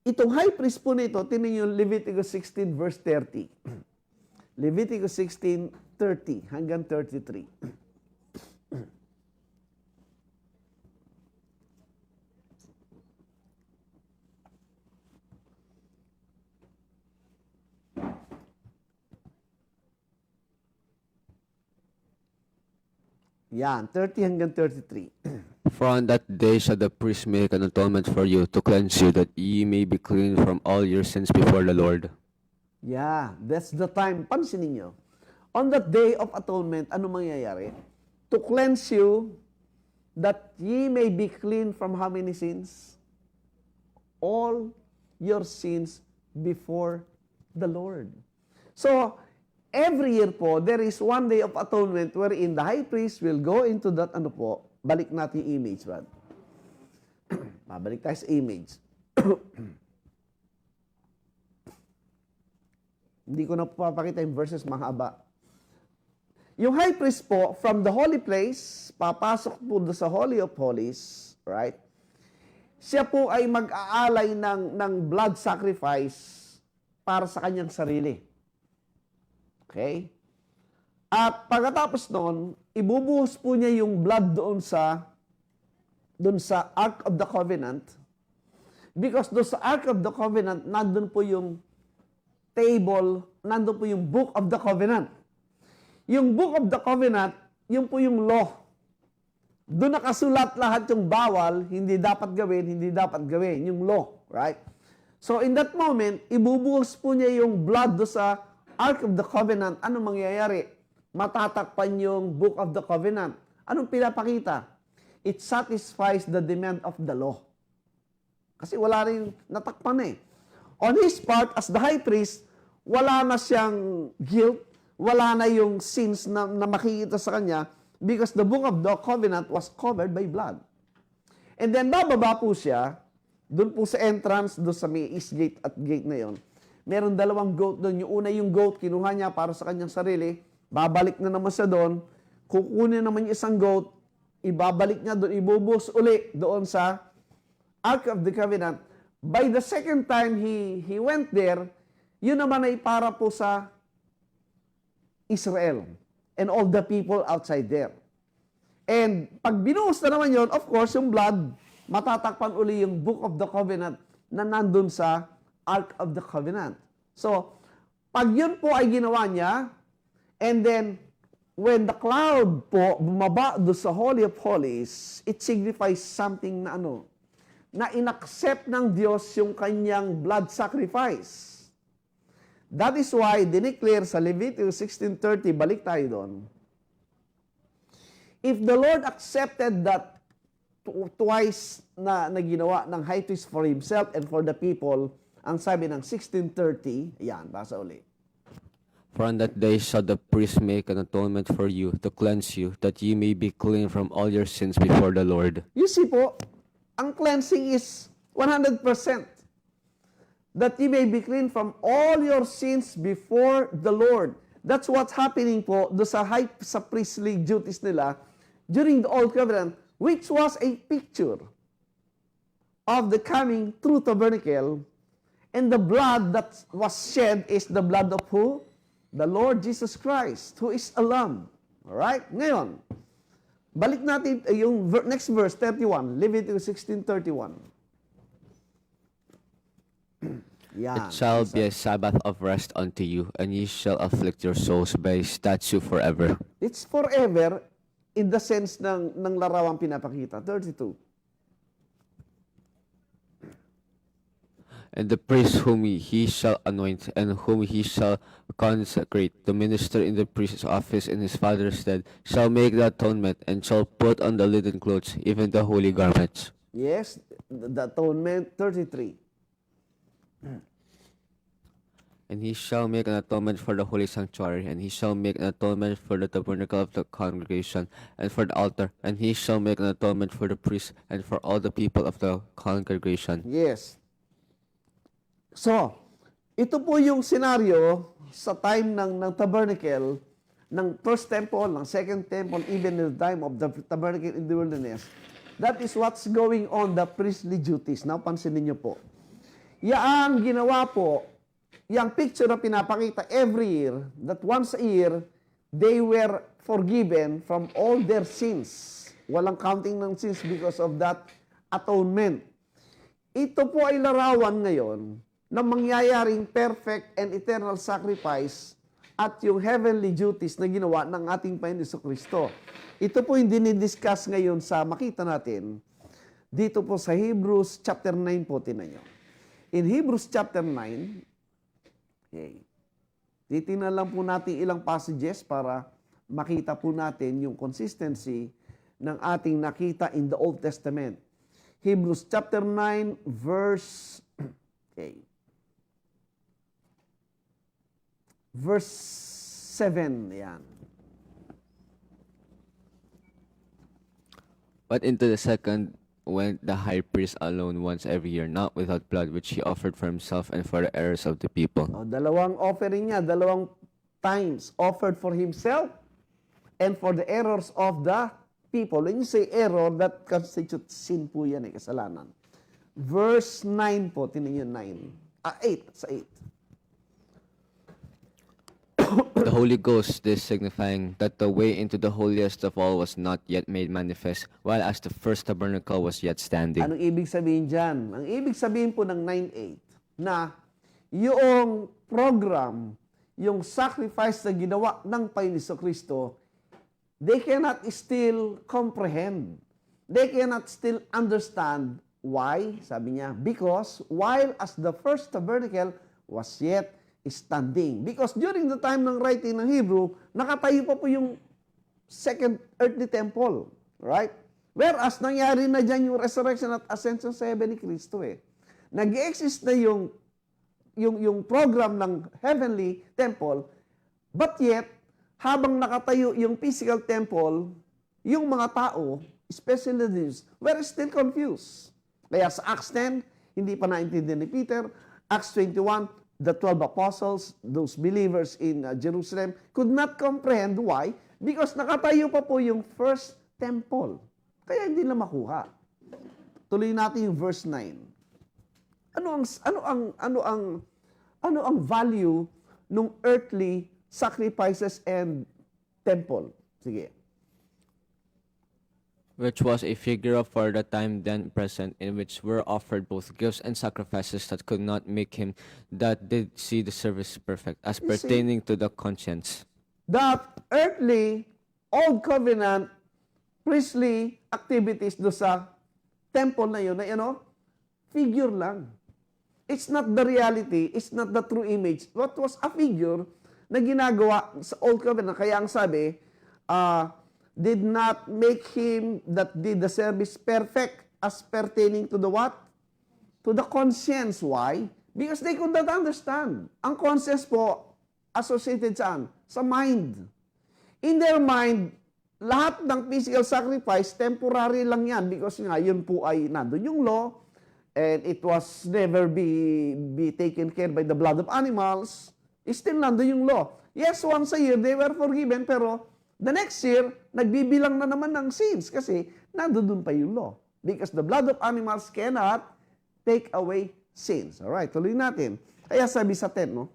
Itong high priest po nito, tinan yung Leviticus 16 verse 30. Leviticus 16:30 hanggang 33. Yan, 30 hanggang 33. For on that day shall the priest make an atonement for you to cleanse you, that ye may be clean from all your sins before the Lord. Yeah, that's the time. Pansinin nyo. On that day of atonement, ano mangyayari? To cleanse you, that ye may be clean from how many sins? All your sins before the Lord. So, every year po, there is one day of atonement wherein the high priest will go into that, ano po, balik natin yung image, Brad. Babalik tayo sa image. Hindi ko na papakita yung verses, mahaba. Yung high priest po, from the holy place, papasok po sa Holy of Holies, right? Siya po ay mag-aalay ng blood sacrifice para sa kanyang sarili. Okay? At pagkatapos noon, ibubuhos po niya yung blood doon sa Ark of the Covenant. Because doon sa Ark of the Covenant, nandun po yung table, nandun po yung Book of the Covenant. Yung Book of the Covenant, yun po yung law. Doon nakasulat lahat yung bawal, hindi dapat gawin, yung law, right? So in that moment, ibubuhos po niya yung blood doon sa Ark of the Covenant. Anong mangyayari? Matatakpan yung Book of the Covenant. Anong pinapakita? It satisfies the demand of the law. Kasi wala rin natakpan eh. On his part, as the high priest, wala na siyang guilt, wala na yung sins na makikita sa kanya because the Book of the Covenant was covered by blood. And then bababa po siya, doon po sa entrance, doon sa may east gate at gate na yon. Meron dalawang goat doon. Yung una yung goat, kinuha niya para sa kanyang sarili, babalik na naman siya doon, kukunin naman yung isang goat, ibabalik niya doon, ibubuhos uli doon sa Ark of the Covenant. By the second time he went there, yun naman ay para po sa Israel and all the people outside there. And pag binuhos na naman yun, of course, yung blood, matatakpan uli yung Book of the Covenant na nandun sa Ark of the Covenant. So, pag yun po ay ginawa niya, and then, when the cloud po bumaba do sa Holy of Holies, it signifies something na na inaccept ng Diyos yung kanyang blood sacrifice. That is why, dineclare sa Leviticus 16:30, balik tayo doon. If the Lord accepted that twice na ginawa ng high priest for himself and for the people, ang sabi ng 16:30, yan, basa uli. For on that day shall the priest make an atonement for you to cleanse you, that ye may be clean from all your sins before the Lord. You see po, ang cleansing is 100%. That ye may be clean from all your sins before the Lord. That's what's happening po do sa priestly duties nila during the Old Covenant, which was a picture of the coming true tabernacle, and the blood that was shed is the blood of who? The Lord Jesus Christ, who is a lamb. Alright? Ngayon, balik natin yung next verse, 31, Leviticus 16:31. It shall be a Sabbath of rest unto you, and ye shall afflict your souls by statute forever. It's forever in the sense ng larawang pinapakita. 32. And the priest whom he shall anoint, and whom he shall consecrate to minister in the priest's office in his father's stead, shall make the atonement, and shall put on the linen clothes, even the holy garments. Yes, the atonement, 33. And he shall make an atonement for the holy sanctuary, and he shall make an atonement for the tabernacle of the congregation, and for the altar, and he shall make an atonement for the priests, and for all the people of the congregation. Yes. So, ito po yung senaryo sa time ng tabernacle, ng first temple, ng second temple, even in the time of the tabernacle in the wilderness. That is what's going on the priestly duties. Now, pansinin niyo po. Yaang ginawa po, yung picture na pinapakita every year, that once a year, they were forgiven from all their sins. Walang counting ng sins because of that atonement. Ito po ay larawan ngayon na mangyayaring perfect and eternal sacrifice at yung heavenly duties na ginawa ng ating Panginoon Jesucristo. Ito po yung dinidiscuss ngayon sa makita natin dito po sa Hebrews chapter 9 po, tinan nyo. In Hebrews chapter 9, okay, titingnan lang po natin ilang passages para makita po natin yung consistency ng ating nakita in the Old Testament. Hebrews chapter 9 verse okay, verse 7, yan. But into the second went the high priest alone once every year, not without blood, which he offered for himself and for the errors of the people. O, dalawang offering niya, dalawang times offered for himself and for the errors of the people. When you say error, that constitutes sin po yan, kasalanan. Verse 9 po, tingnan nyo 8, sa 8. The Holy Ghost, this signifying that the way into the holiest of all was not yet made manifest, while as the first tabernacle was yet standing. Anong ibig sabihin dyan? Ang ibig sabihin po ng 9.8 na yung program, yung sacrifice na ginawa ng Panginoon Kristo, they cannot still comprehend. They cannot still understand. Why? Sabi niya, because while as the first tabernacle was yet standing. Because during the time ng writing ng Hebrew, nakatayo pa po yung second earthly temple. Right? Whereas, nangyari na dyan yung resurrection at ascension sa heaven ni Kristo eh. Nag-exist na yung program ng heavenly temple, but yet, habang nakatayo yung physical temple, yung mga tao, especially the Jews, were still confused. Kaya sa Acts 10, hindi pa naintindihan ni Peter. Acts 21, the 12 apostles, those believers in Jerusalem, could not comprehend why, because nakatayo pa po yung first temple. Kaya hindi na makuha. Tuloy natin yung verse 9. Ano ang value ng earthly sacrifices and temple? Sige. Which was a figure for the time then present, in which were offered both gifts and sacrifices that could not make him that did see the service perfect, as You see? pertaining to the conscience. That earthly, old covenant, priestly activities do sa temple na yun, figure lang. It's not the reality, it's not the true image. What was a figure na ginagawa sa old covenant? Kaya ang sabi, did not make him that did the service perfect as pertaining to the what? To the conscience. Why? Because they could not understand. Ang conscience po, associated saan? Sa mind. In their mind, lahat ng physical sacrifice, temporary lang yan because nga, yun po ay nandun yung law and it was never be taken care by the blood of animals. Still nandun yung law. Yes, once a year, they were forgiven, pero the next year, nagbibilang na naman ng sins kasi nandun pa yung law. Because the blood of animals cannot take away sins. Alright, tuloy natin. Kaya sabi sa 10, no?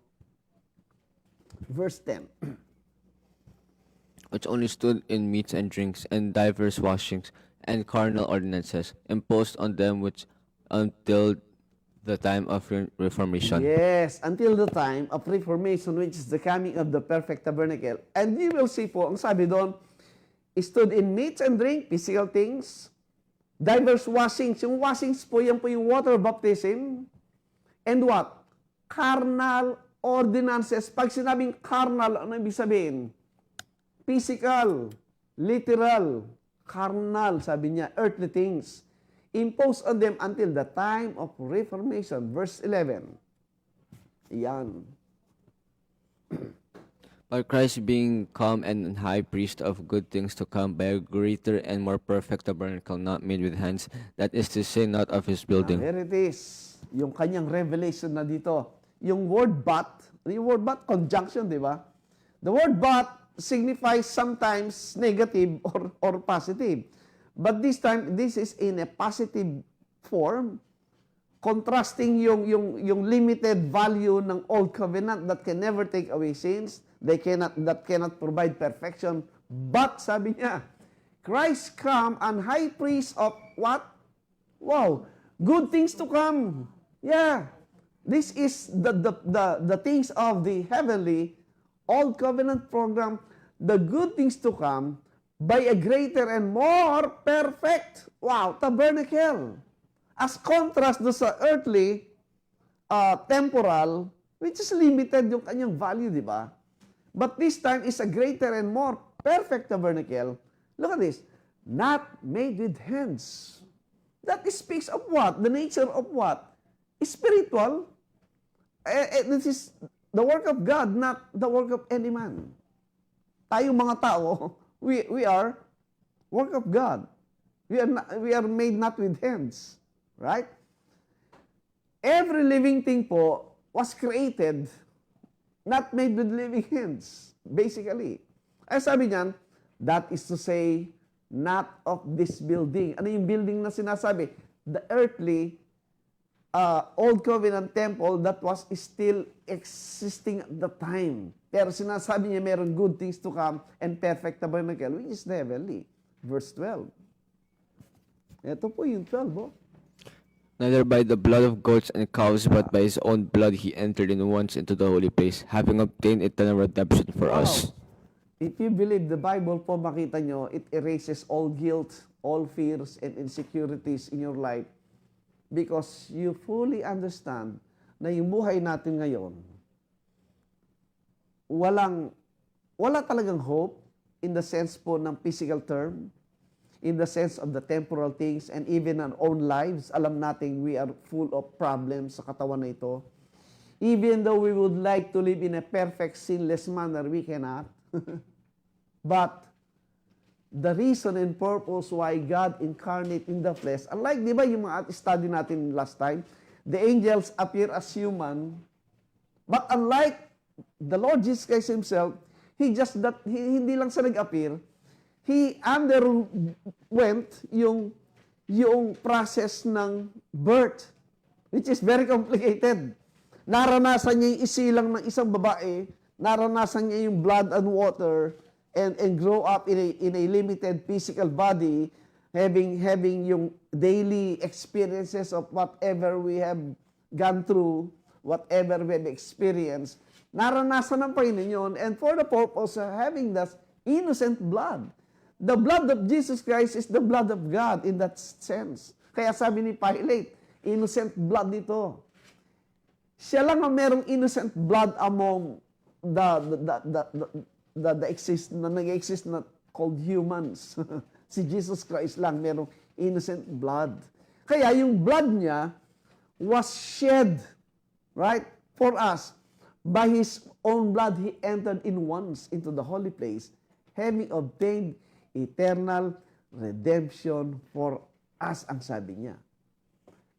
Verse 10. Which only stood in meats and drinks, and divers washings, and carnal ordinances, imposed on them which until the time of Reformation. Yes, until the time of Reformation, which is the coming of the perfect tabernacle. And you will see po, ang sabi doon, stood in meats and drink, physical things, divers washings. Yung washings po, yan po yung water baptism. And what? Carnal ordinances. Pag sinabing carnal, ano ibig sabihin? Physical, literal, carnal, sabi niya, earthly things. Imposed on them until the time of Reformation. Verse 11. Yan. But Christ being come and high priest of good things to come by a greater and more perfect tabernacle not made with hands, that is to say, not of his building. There it is. Yung kanyang revelation na dito. Yung word but, conjunction, di ba? The word but signifies sometimes negative or positive. But this time, this is in a positive form, contrasting yung limited value ng old covenant that can never take away sins, that cannot provide perfection. But, sabi niya, Christ come and high priest of what? Wow, good things to come. Yeah. This is the things of the heavenly old covenant program, the good things to come by a greater and more perfect, wow, tabernacle. As contrast do sa earthly, temporal, which is limited yung kanyang value, di ba? But this time is a greater and more perfect tabernacle. Look at this. Not made with hands. That speaks of what? The nature of what? Spiritual. This is the work of God, not the work of any man. Tayong mga tao, we are work of God. We are made not with hands. Right? Every living thing po was created not made with living hands, basically. Ay sabi niyan, that is to say, not of this building. Ano yung building na sinasabi? The earthly, old covenant temple that was still existing at the time. Pero sinasabi niya meron good things to come and perfect tabernacle, which is the heavenly. Verse 12. Ito po yung 12, oh. Neither by the blood of goats and cows, but by his own blood he entered in once into the holy place, having obtained eternal redemption for us. If you believe the Bible po, makita nyo, it erases all guilt, all fears, and insecurities in your life because you fully understand na yung buhay natin ngayon, wala talagang hope in the sense po ng physical term, in the sense of the temporal things, and even our own lives. Alam natin we are full of problems sa katawan na ito. Even though we would like to live in a perfect, sinless manner, we cannot. But the reason and purpose why God incarnate in the flesh, unlike, di ba yung mga study natin last time, the angels appear as human, but unlike the Lord Jesus Christ Himself, hindi lang siya nag-appear, He underwent yung process ng birth, which is very complicated. Naranasan niya yung isilang ng isang babae, naranasan niya yung blood and water, and grow up in a limited physical body, having yung daily experiences of whatever we have gone through, whatever we have experienced. Naranasan ng Panginoon yun, and for the purpose of having that innocent blood. The blood of Jesus Christ is the blood of God in that sense. Kaya sabi ni Pilate, innocent blood dito. Siya lang ang merong innocent blood among the nag-exist na called humans. Si Jesus Christ lang merong innocent blood. Kaya yung blood niya was shed, right, for us. By His own blood, He entered in once into the holy place, having obtained eternal redemption for us, ang sabi niya.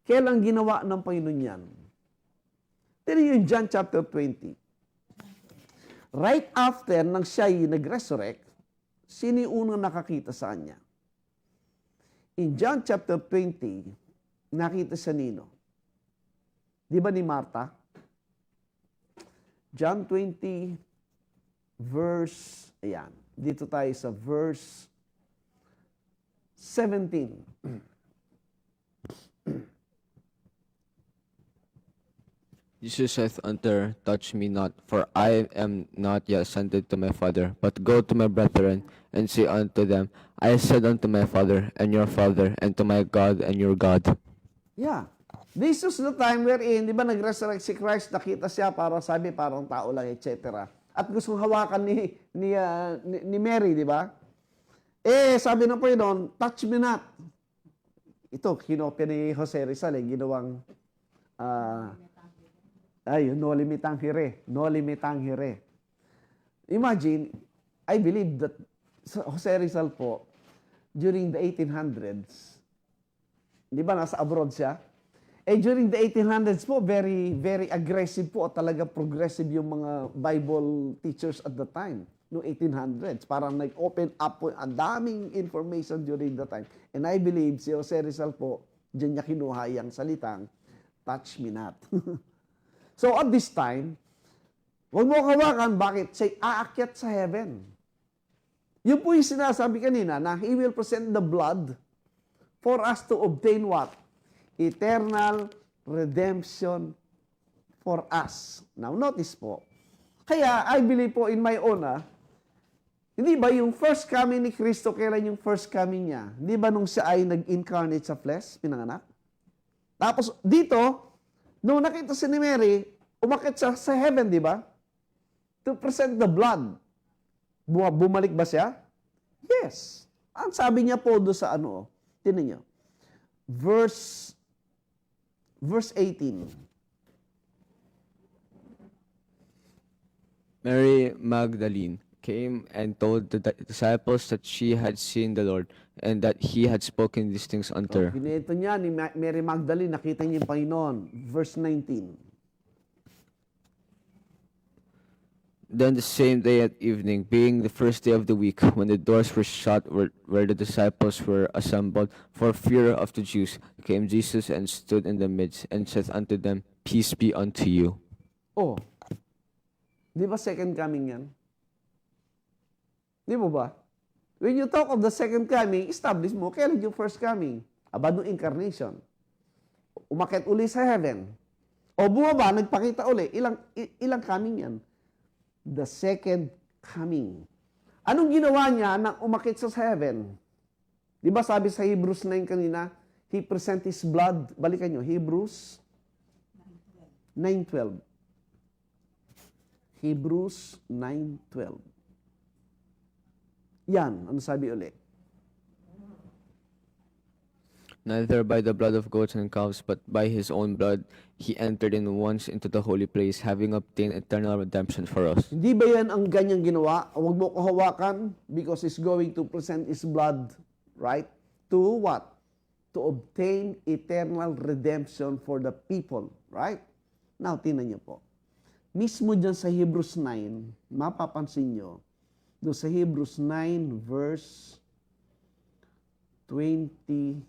Kailan ginawa ng Panginoon yan? Tignan niyo yung John chapter 20. Right after nang siya nag-resurrect, sino yung unang nakakita sa kanya? In John chapter 20, nakita siya nino. Di ba ni Martha? John 20, verse, ayan. Dito tayo sa verse 17. Jesus saith unto her, touch me not, for I am not yet ascended to my Father, but go to my brethren, and say unto them, I said unto my Father, and your Father, and to my God, and your God. Yeah. This was the time wherein, di ba, nag-resurrect si Christ, nakita siya, parang sabi, parang tao lang, etc. At gustong hawakan ni Mary, di ba? Sabi ng Panginoon, touch me not. Ito, kinopya ni Jose Rizal, ginawang, no limitang hire. No limitang hire. Imagine, I believe that Jose Rizal po, during the 1800s, di ba nasa abroad siya? During the 1800s po, very, very aggressive po, talaga progressive yung mga Bible teachers at the time, no 1800s. Parang nag-open up po, ang daming information during the time. And I believe si Jose Rizal po, diyan niya kinuha yung salitang, touch me not. So at this time, huwag mo kawakan, bakit? Say, aakyat sa heaven. Yun po yung sinasabi kanina na He will present the blood for us to obtain what? Eternal redemption for us. Now, notice po. Kaya, I believe po in my own, hindi ba yung first coming ni Kristo, kailan yung first coming niya? Hindi ba nung siya ay nag-incarnate sa flesh, pinanganak? Tapos, dito, nung nakita si ni Mary, umakit siya sa heaven, di ba? To present the blood. Bumalik ba siya? Yes. Ang sabi niya po doon sa tinan niyo. Verse 18. Mary Magdalene came and told the disciples that she had seen the Lord and that he had spoken these things unto her. Pinito niya ni Mary Magdalene, nakita niya yung Panginoon. Verse 19. Then the same day at evening, being the first day of the week, when the doors were shut where the disciples were assembled for fear of the Jews, came Jesus and stood in the midst and said unto them, Peace be unto you. Oh, di ba second coming yan? Di mo ba? When you talk of the second coming, establish mo, kailan yung first coming? Aba, nung incarnation. Umakit uli sa heaven. O bumaba, nagpakita uli. Ilang coming yan? The second coming. Anong ginawa niya nang umakit sa heaven? Di ba sabi sa Hebrews 9 kanina, He present His blood. Balikan nyo, Hebrews 9:12. Hebrews 9:12. Yan, ano sabi ulit? Neither by the blood of goats and calves, but by his own blood he entered in once into the holy place, having obtained eternal redemption for us. Hindi ba yan ang ganyang ginawa? Huwag mo kahawakan because He's going to present His blood, right? To what? To obtain eternal redemption for the people, right? Now, tingnan niyo po. Mismo dyan sa Hebrews 9, mapapansin nyo, doon sa Hebrews 9 verse 28.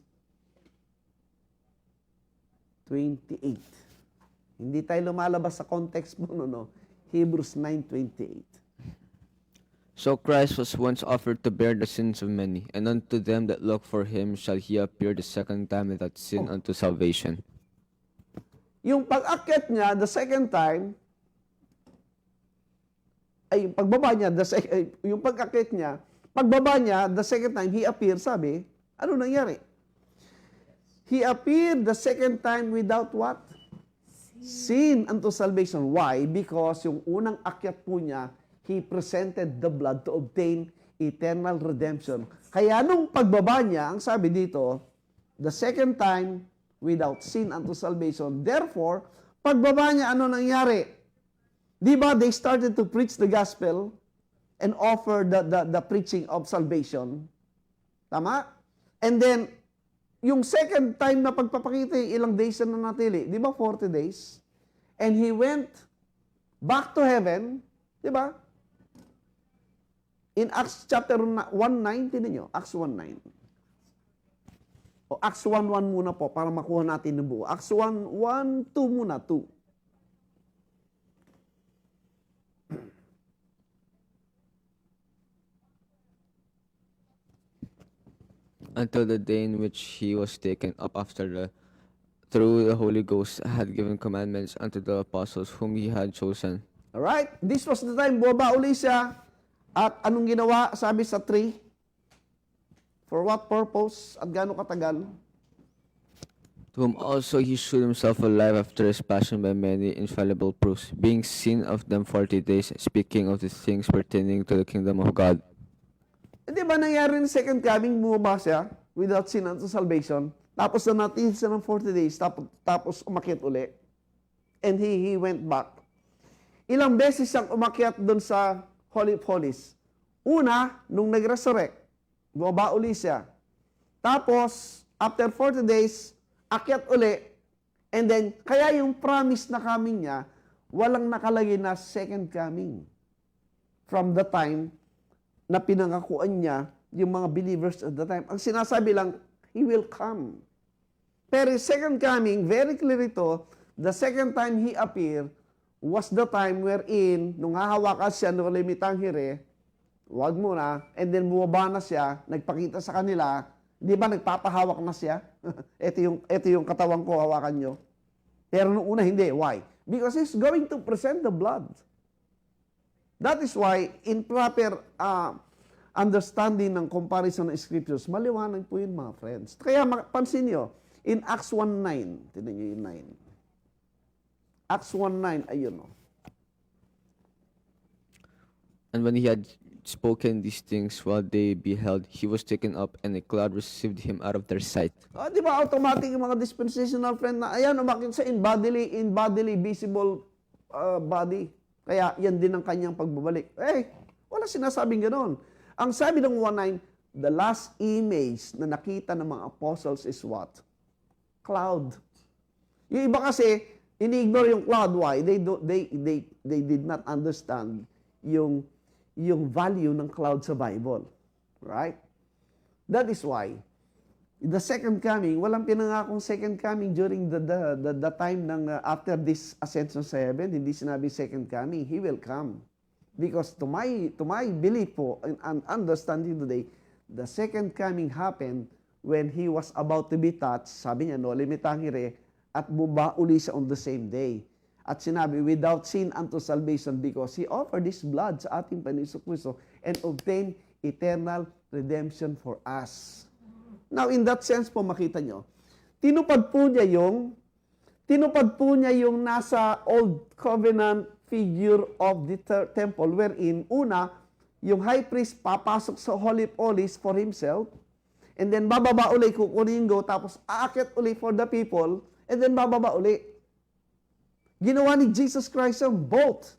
Hindi tayo lumalabas sa context mo, no? Hebrews 9:28. So Christ was once offered to bear the sins of many, and unto them that look for him shall he appear the second time without sin unto salvation. Yung pag-akyat niya, the second time, ay pagbaba niya, yung pag-akyat niya, pagbaba niya, the second time, He appeared, sabi, ano nangyari? He appeared the second time without what? Sin unto salvation. Why? Because yung unang akyat po niya, He presented the blood to obtain eternal redemption. Kaya nung pagbaba niya, ang sabi dito, the second time without sin unto salvation. Therefore, pagbaba niya, ano nangyari? Di ba they started to preach the gospel and offer the preaching of salvation? Tama? And then, yung second time na pagpapakita, ilang days na natili. Di ba 40 days? And He went back to heaven. Di ba? In Acts chapter 1:9, tinan nyo. Acts 1:9. O Acts 1:1 muna po para makuha natin ng buo. Acts 1:1, 2 muna, 2. Until the day in which he was taken up through the Holy Ghost had given commandments unto the apostles whom he had chosen. Alright? This was the time, bumaba uli siya. At anong ginawa? Sabi sa 3. For what purpose? At gaano katagal? To whom also he shewed himself alive after his passion by many infallible proofs, being seen of them 40 days, speaking of the things pertaining to the kingdom of God. Di ba nangyari ng second coming, bumaba siya without sin unto salvation. Tapos na natin siya ng 40 days, tapos umakyat uli. And he went back. Ilang beses siyang umakyat doon sa Holy of Holies. Una, nung nag-resurrect, bumaba uli siya. Tapos, after 40 days, akyat uli. And then, kaya yung promise na coming niya, walang nakalagay na second coming. From the time na pinangakuan niya yung mga believers at the time. Ang sinasabi lang, He will come. Pero second coming, very clear ito, the second time He appeared was the time wherein, nung hahawakan siya ng limitang hire, wag mo na, and then bumaba na siya, nagpakita sa kanila, di ba nagpapahawak na siya? ito yung katawan ko, hawakan nyo. Pero nung una, hindi. Why? Because He's going to present the blood. That is why, in proper understanding ng comparison ng scriptures, maliwanag po yun, mga friends. Kaya pansin nyo, in Acts 1:9, tinan nyo yung 9. Acts 1:9, ayun o. And when he had spoken these things while they beheld, he was taken up, and a cloud received him out of their sight. Di ba automatic yung mga dispensational friend na, ayan, umakit sa in bodily, visible body. Kaya yan din ang kanyang pagbabalik. Wala sinasabing gano'n. Ang sabi ng 1:9, the last image na nakita ng mga apostles is what? Cloud. Yung iba kasi, ini-ignore yung cloud. Why? They did not understand yung value ng cloud sa Bible. Right? That is why, the second coming, walang pinangakong second coming during the time ng after this ascension sa heaven. Hindi sinabi second coming. He will come. Because to my belief po and understanding today, the second coming happened when He was about to be touched. Sabi niya, no, limitangire, at bumaba uli siya on the same day. At sinabi, without sin unto salvation, because He offered His blood sa ating Panginoon Kristo and obtained eternal redemption for us. Now, in that sense po, makita nyo, tinupad po niya yung nasa Old Covenant figure of the temple, wherein, una, yung high priest papasok sa Holy of Holies for himself, and then bababa uli, kukunin go, tapos aakyat uli for the people, and then bababa uli. Ginawa ni Jesus Christ yung both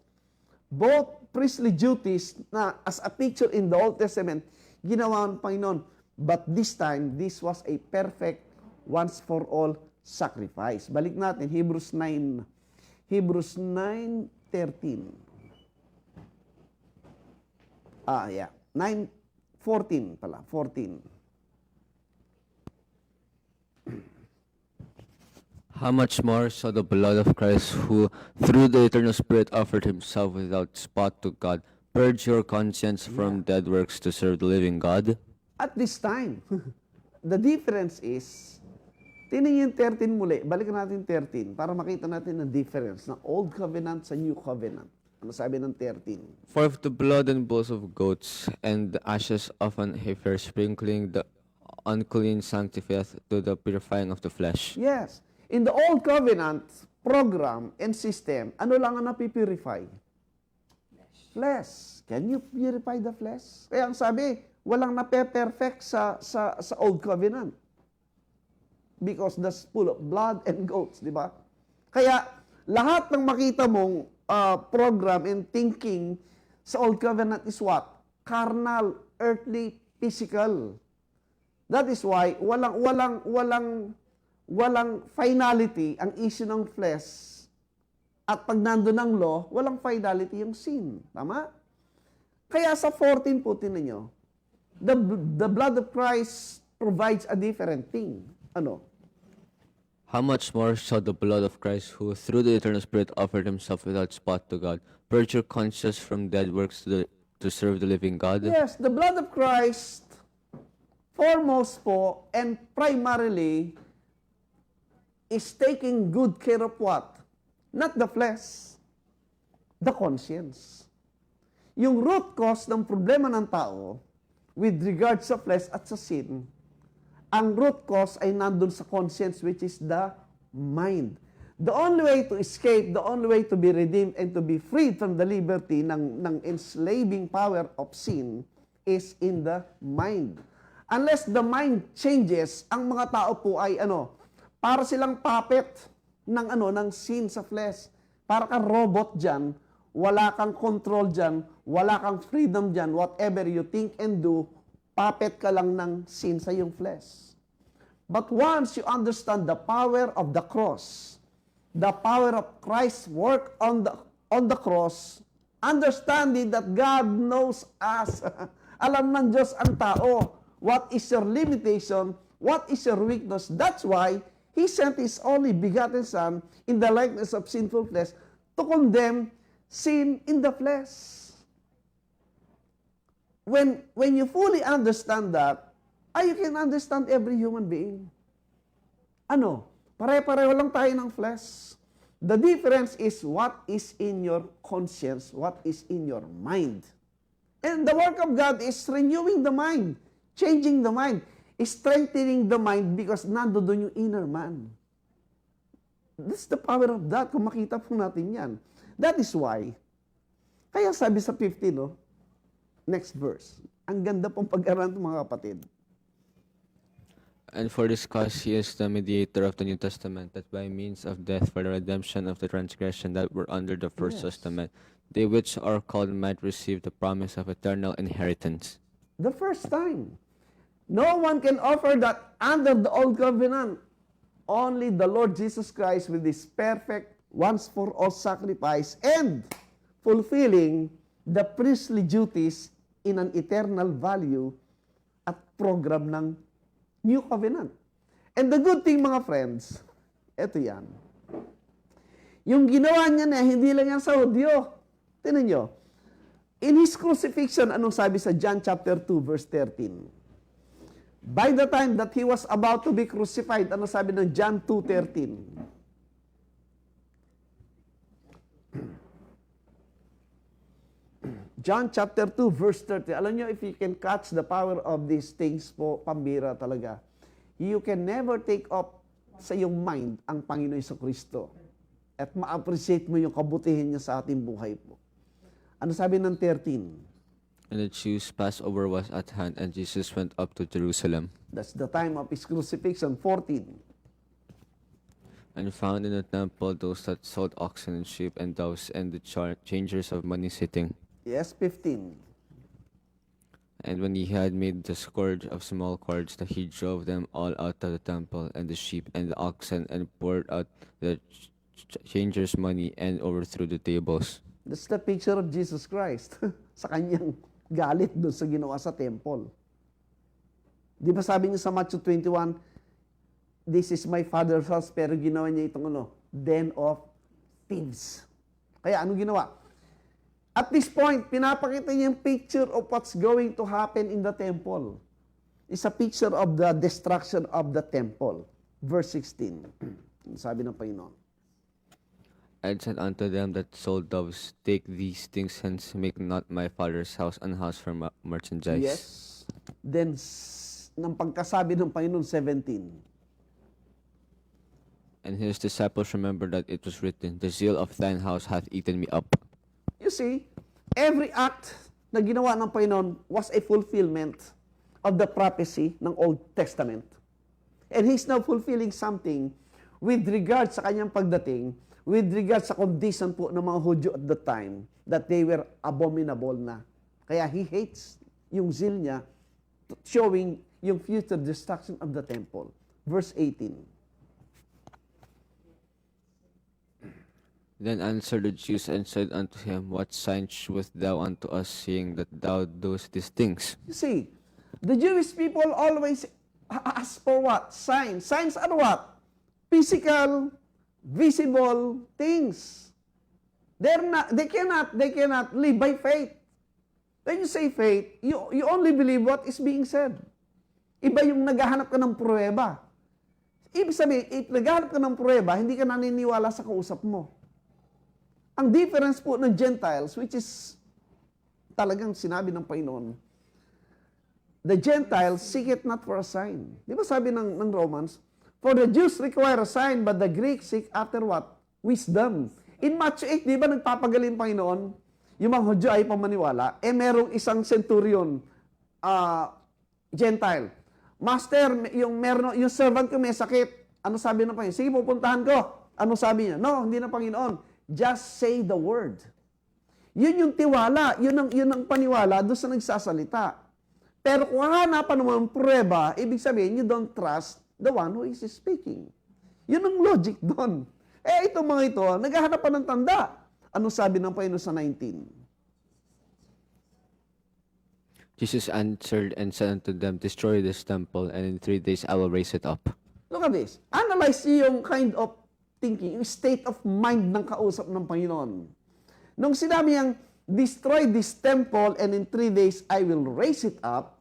priestly duties na as a picture in the Old Testament, ginawa ng Panginoon. But this time, this was a perfect, once for all sacrifice. Balik natin, Hebrews 9. Hebrews 9:13. 9:14 pala, 14. How much more so the blood of Christ, who through the eternal Spirit offered Himself without spot to God, purge your conscience from dead works to serve the living God? At this time, the difference is, tingnan yung 13 muli, balikan natin 13 para makita natin ang difference ng Old Covenant sa New Covenant. Ano sabi ng 13? For if the blood and bulls of goats and the ashes of an heifer sprinkling the unclean sanctifieth to the purifying of the flesh. Yes. In the Old Covenant program and system, ano lang ang napipurify? Flesh. Can you purify the flesh? Kaya ang sabi, walang nape-perfect sa Old Covenant. Because that's full of blood and goats, di ba? Kaya lahat ng makita mong program and thinking sa Old Covenant is what? Carnal, earthly, physical. That is why walang finality ang issue ng flesh. At pag nandun ang law, walang finality yung sin. Tama? Kaya sa 14 po, tinan nyo, the blood of Christ provides a different thing. Ano? How much more shall the blood of Christ, who through the eternal Spirit offered Himself without spot to God, purge your conscience from dead works to serve the living God? Yes, the blood of Christ, foremost po, and primarily, is taking good care of what? Not the flesh, the conscience. Yung root cause ng problema ng tao with regard sa flesh at sa sin, ang root cause ay nandun sa conscience, which is the mind. The only way to escape, the only way to be redeemed and to be freed from the liberty ng enslaving power of sin is in the mind. Unless the mind changes, ang mga tao po ay para silang puppet ng sin sa flesh. Para ka robot dyan, wala kang control dyan, wala kang freedom dyan, whatever you think and do, puppet ka lang ng sin sa iyong flesh. But once you understand the power of the cross, the power of Christ's work on the cross, understanding that God knows us. Alam ng Diyos ang tao. What is your limitation? What is your weakness? That's why He sent His only begotten Son in the likeness of sinful flesh to condemn sin in the flesh. When you fully understand that, you can understand every human being. Ano? Pare-pareho lang tayo ng flesh. The difference is what is in your conscience, what is in your mind. And the work of God is renewing the mind, changing the mind, strengthening the mind because nandoon yung inner man. That's the power of that. Kung makita po natin yan. That is why, kaya sabi sa 15, no? Next verse. Ang ganda pong pag-aralan mga kapatid. And for this cause he is the mediator of the New Testament, that by means of death for the redemption of the transgression that were under the first testament, they which are called might receive the promise of eternal inheritance. The first time. No one can offer that under the old covenant. Only the Lord Jesus Christ with His perfect once for all sacrifice and fulfilling the priestly duties in an eternal value at program ng New Covenant. And the good thing, mga friends, eto yan. Yung ginawa niya na, hindi lang yan sa Hudyo. Tingnan nyo. In His crucifixion, anong sabi sa John chapter 2, verse 13? By the time that He was about to be crucified, ano sabi ng John 2:13? John chapter 2, verse 30. Alam nyo, if you can catch the power of these things po, pambira talaga, you can never take off sa iyong mind ang Panginoon Jesucristo at ma-appreciate mo yung kabutihan niya sa ating buhay po. Ano sabi ng 13? And the Jews' Passover was at hand, and Jesus went up to Jerusalem, That's the time of His crucifixion. 14. and found in the temple those that sold oxen and sheep and doves, and the changers of money sitting. Yes, 15. And when he had made the scourge of small cords, that he drove them all out of the temple, and the sheep and the oxen, and poured out the changers' money, and overthrew the tables. That's the picture of Jesus Christ sa kanyang galit doon sa ginawa sa temple. Di ba sabi niya sa Matthew 21, this is my Father's house, pero ginawa niya itong den of thieves. Kaya anong ginawa? At this point, pinapakita niya yung picture of what's going to happen in the temple. It's a picture of the destruction of the temple. Verse 16. Sabi ng Panginoon. And said unto them that sold doves, take these things hence, make not my Father's house an house for merchandise. Yes. Then, nang pagkasabi ng Panginoon, 17. And his disciples remembered that it was written, the zeal of thine house hath eaten me up. You see, every act na ginawa ng Panginoon was a fulfillment of the prophecy ng Old Testament. And He's now fulfilling something with regard sa kanyang pagdating, with regard sa condition po ng mga Hudyo at the time, that they were abominable na. Kaya He hates yung zeal niya, showing yung future destruction of the temple. Verse 18. Then answered the Jews and said unto him, what sign shewest thou unto us, seeing that thou doest these things? You see, the Jewish people always ask for what? Signs. Signs are what? Physical, visible things. They cannot live by faith. When you say faith, you only believe what is being said. Iba yung naghahanap ka ng pruweba. Ibig sabihin, if naghahanap ka ng pruweba, hindi ka naniniwala sa kausap mo. Ang difference po ng Gentiles, which is talagang sinabi ng Panginoon, the Gentiles seek it not for a sign. Di ba sabi ng Romans, for the Jews require a sign, but the Greeks seek after what? Wisdom. In Matthew 8, di ba nagpapagaling Panginoon? Yung mga Hudyo ay pamaniwala, merong isang centurion, Gentile. Master, yung servant ko may sakit. Ano sabi ng Panginoon? Sige, pupuntahan ko. Ano sabi niya? No, hindi na Panginoon. Just say the word. Yun yung tiwala, yun ang paniwala doon sa nagsasalita. Pero kung hahanapan mo ng prueba, ibig sabihin, you don't trust the one who is speaking. Yun ang logic doon. Itong mga ito, naghahanap pa ng tanda. Ano sabi ng Panginoon sa 19? Jesus answered and said unto them, Destroy this temple, and in 3 days I will raise it up. Look at this. Analyze yung kind of thinking, yung state of mind ng kausap ng Panginoon. Nung sinabi niyang, destroy this temple and in 3 days I will raise it up,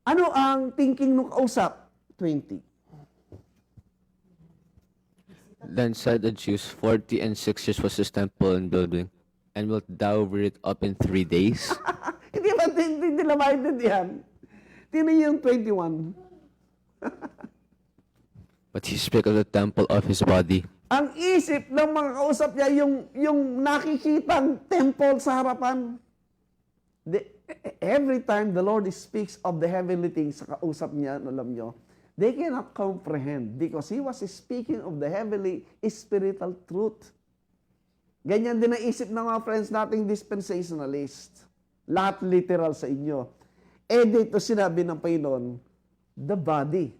ano ang thinking ng kausap? 20. Then said the Jews, 40 and 6 years was this temple in building, and wilt thou rear it up in 3 days? Hindi nila maintindihan. Tingnan yung 21. But he spake of the temple of his body. Ang isip ng mga kausap niya, yung nakikitang temple sa harapan. Every time the Lord speaks of the heavenly things sa kausap niya, alam nyo, they cannot comprehend because He was speaking of the heavenly spiritual truth. Ganyan din ang isip ng mga friends nating dispensationalist. Lahat literal sa inyo. Dito sinabi ng Panginoon, the body.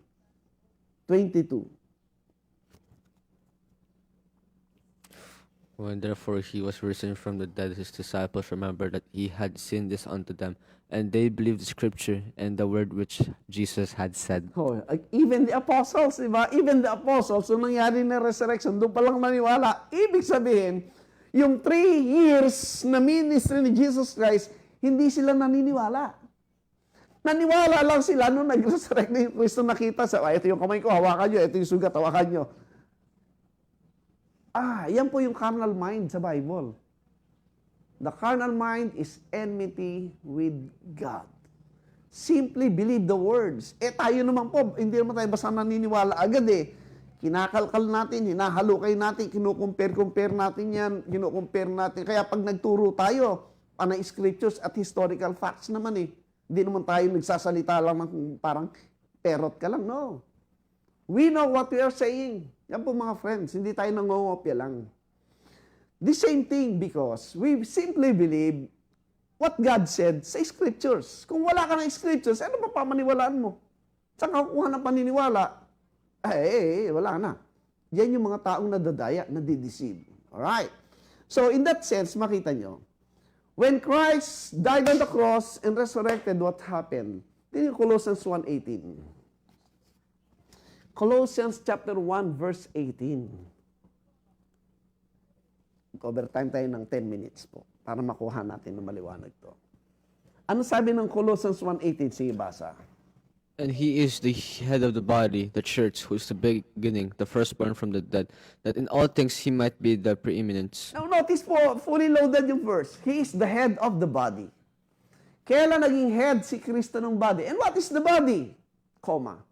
22. When therefore he was risen from the dead, his disciples remembered that he had seen this unto them, and they believed the scripture and the word which Jesus had said. Oh, even the apostles, diba? Even the apostles, nung nangyari na resurrection, doon pa lang naniwala. Ibig sabihin, yung 3 years na ministry ni Jesus Christ, hindi sila naniniwala. Naniwala lang sila nung nag-resurrect na yung Kristo nakita sa, ito yung kamay ko, hawakan nyo, ito yung sugat, hawakan nyo. Yan po yung carnal mind sa Bible. The carnal mind is enmity with God. Simply believe the words. Tayo naman po, hindi naman tayo basta naniniwala agad Kinakalkal natin, hinahalukay natin, kinukumpare natin yan, kinukumpare natin. Kaya pag nagturo tayo, panay scriptures at historical facts naman Hindi naman tayo nagsasalita lang ng parang perot ka lang, no. We know what we are saying. Yan po mga friends, hindi tayo nangongopya lang. The same thing because we simply believe what God said sa scriptures. Kung wala ka ng scriptures, ano pa pamaniwalaan mo? Saan ka kukuha ng paniniwala? Wala na. Yan yung mga taong nadadaya, nadideceive. Alright? So in that sense, makita nyo, when Christ died on the cross and resurrected, what happened? Tingnan Colossians 1:18. Colossians chapter 1 verse 18. Overtime tayo ng 10 minutes po para makuha natin ng maliwanag to. Ano sabi ng Colossians 1:18? Sige, basa. And he is the head of the body, the church, who is the beginning, the firstborn from the dead, that in all things he might be the preeminence. Now notice po, fully loaded yung verse. He is the head of the body. Kailan naging head si Kristo ng body? And what is the body? Comma.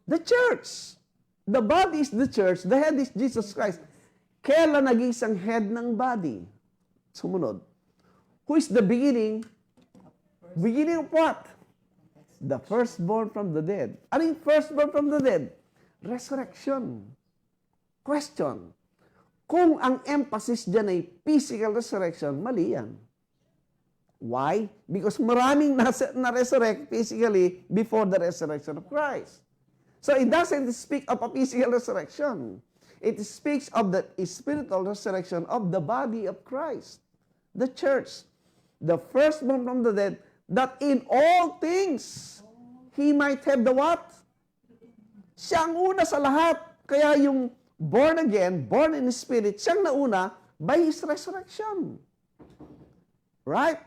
The church. The body is the church. The head is Jesus Christ. Kailan naging isang head ng body? Sumunod. Who is the beginning? Beginning of what? The firstborn from the dead. Ano yung firstborn from the dead? Resurrection. Question. Kung ang emphasis dyan ay physical resurrection, mali yan. Why? Because maraming na-resurrect physically before the resurrection of Christ. So it doesn't speak of a physical resurrection. It speaks of the spiritual resurrection of the body of Christ, the church, the firstborn from the dead, that in all things, He might have the what? Siya ang una sa lahat. Kaya yung born again, born in spirit, siyang nauna by His resurrection. Right?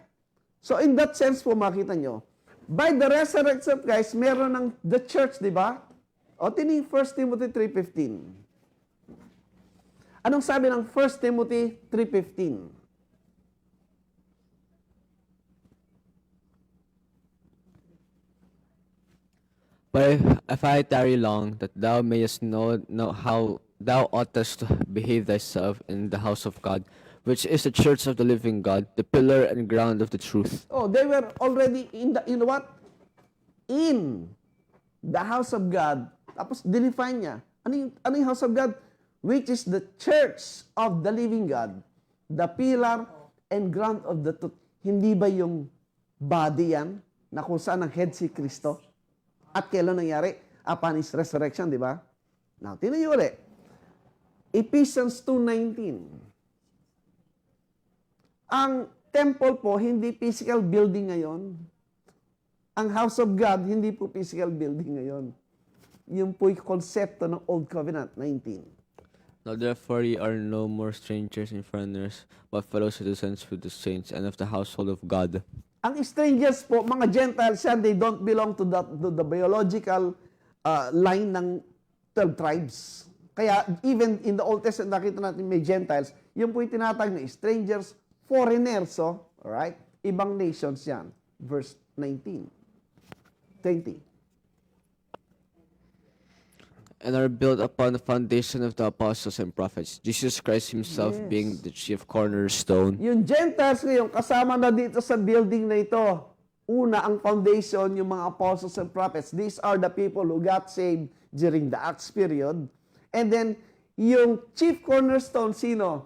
So in that sense po, makita nyo, by the resurrection of Christ, meron ng the church, di ba? O tining 1 Timothy 3:15. Anong sabi ng 1 Timothy 3:15? But if I tarry long, that thou mayest know how thou oughtest to behave thyself in the house of God, which is the church of the living God, the pillar and ground of the truth. Oh, they were already in what? In the house of God. Tapos define niya. Ano yung house of God? Which is the church of the living God, the pillar and ground of the truth. Hindi ba yung body yan, na kung saan ang head si Kristo? At kailan nangyari? Upon His resurrection, di ba? Now, tingnan niyo ulit. Ephesians 2:19. Ang temple po, hindi physical building ngayon. Ang house of God, hindi po physical building ngayon. Yung po yung konsepto ng Old Covenant, 19. Now therefore ye are no more strangers and foreigners, but fellow citizens with the saints and of the household of God. Ang strangers po, mga Gentiles yan, they don't belong to the biological line ng 12 tribes. Kaya even in the Old Testament, nakita natin may Gentiles, yun po yung tinatag na strangers, foreigners, so, alright? Ibang nations yan. Verse 19. 20. And are built upon the foundation of the apostles and prophets, Jesus Christ himself Yes. being the chief cornerstone. Yung Gentiles ngayon, kasama na dito sa building na ito. Una, ang foundation, yung mga apostles and prophets. These are the people who got saved during the Acts period. And then, yung chief cornerstone, sino?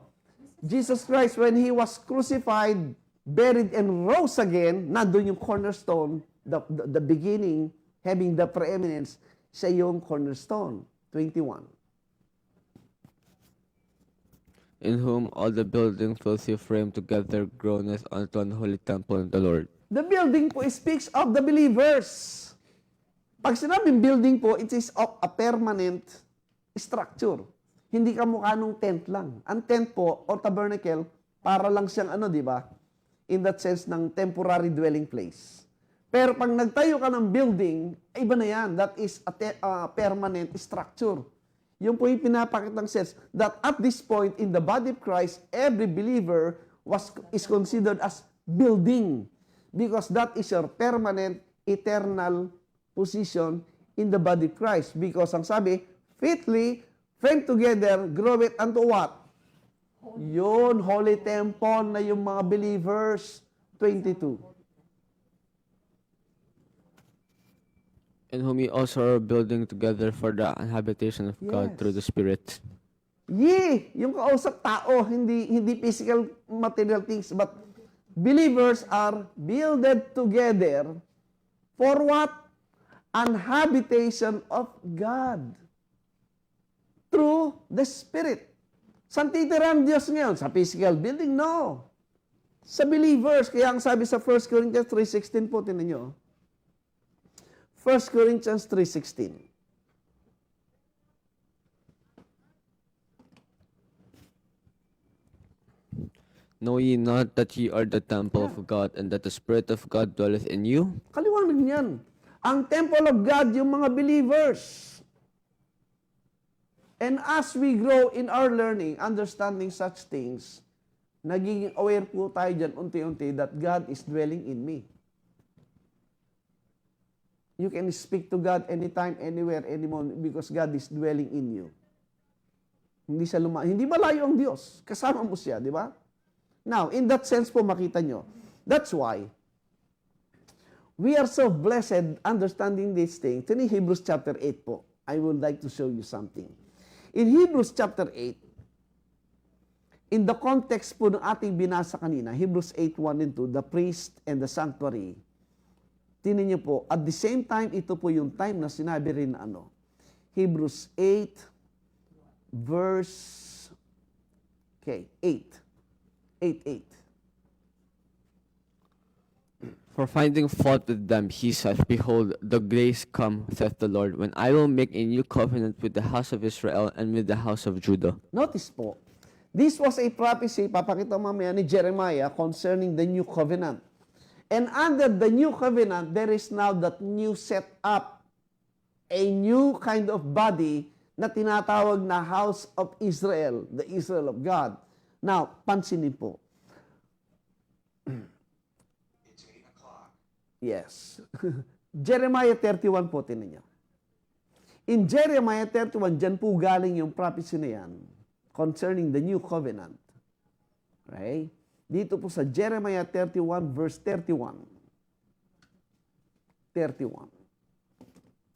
Jesus Christ, when He was crucified, buried, and rose again, nandun yung cornerstone, the beginning, having the preeminence, siya yung cornerstone. 21. In whom all the building filthy frame together groaneth unto an holy temple in the Lord. The building po speaks of the believers. Pag sinabing building po, it is of a permanent structure. Hindi ka mukha nung tent lang. Ang tent po, or tabernacle, para lang siyang ano, di ba? In that sense, ng temporary dwelling place. Pero pag nagtayo ka ng building, iba na yan. That is a permanent structure. Yung po yung pinapakitang sense that at this point in the body of Christ, every believer is considered as building because that is your permanent, eternal position in the body of Christ. Because ang sabi, fitly, framed together, grow it unto what? Yun, holy temple na yung mga believers. 22. In whom ye also are building together for the habitation of God Yes. through the Spirit. Yung kausap tao, hindi physical material things, but believers are builded together for what? An habitation of God. Through the Spirit. Saan titira ang Diyos ngayon? Sa physical building? No. Sa believers. Kaya ang sabi sa 1 Corinthians 3:16 po, tinan nyo. 1 Corinthians 3:16. Know ye not that ye are the temple of God, and that the Spirit of God dwelleth in you? Kaliwanag niyan. Ang temple of God, yung mga believers. And as we grow in our learning, understanding such things, nagiging aware po tayo dyan unti-unti that God is dwelling in me. You can speak to God anytime, anywhere, any moment because God is dwelling in you. Hindi malayo ang Diyos. Kasama mo siya, di ba? Now, in that sense po makita nyo, that's why we are so blessed understanding these things. In Hebrews chapter 8 po, I would like to show you something. In Hebrews chapter 8, in the context po ng ating binasa kanina, Hebrews 8:1 and 2, the priest and the sanctuary, tinan niyo po, at the same time, ito po yung time na sinabi rin na ano, Hebrews 8, verse, 8. For finding fault with them, he saith, Behold, the days come, saith the Lord, when I will make a new covenant with the house of Israel and with the house of Judah. Notice po, this was a prophecy, papakita mamaya ni Jeremiah concerning the new covenant. And under the new covenant, there is now that new set up, a new kind of body na tinatawag na house of Israel, the Israel of God. Now, pansinin po. Yes. Jeremiah 31 po, tinan niyo. In Jeremiah 31, dyan po galing yung prophecy na yan concerning the new covenant. Right? Dito po sa Jeremiah 31, verse 31. 31.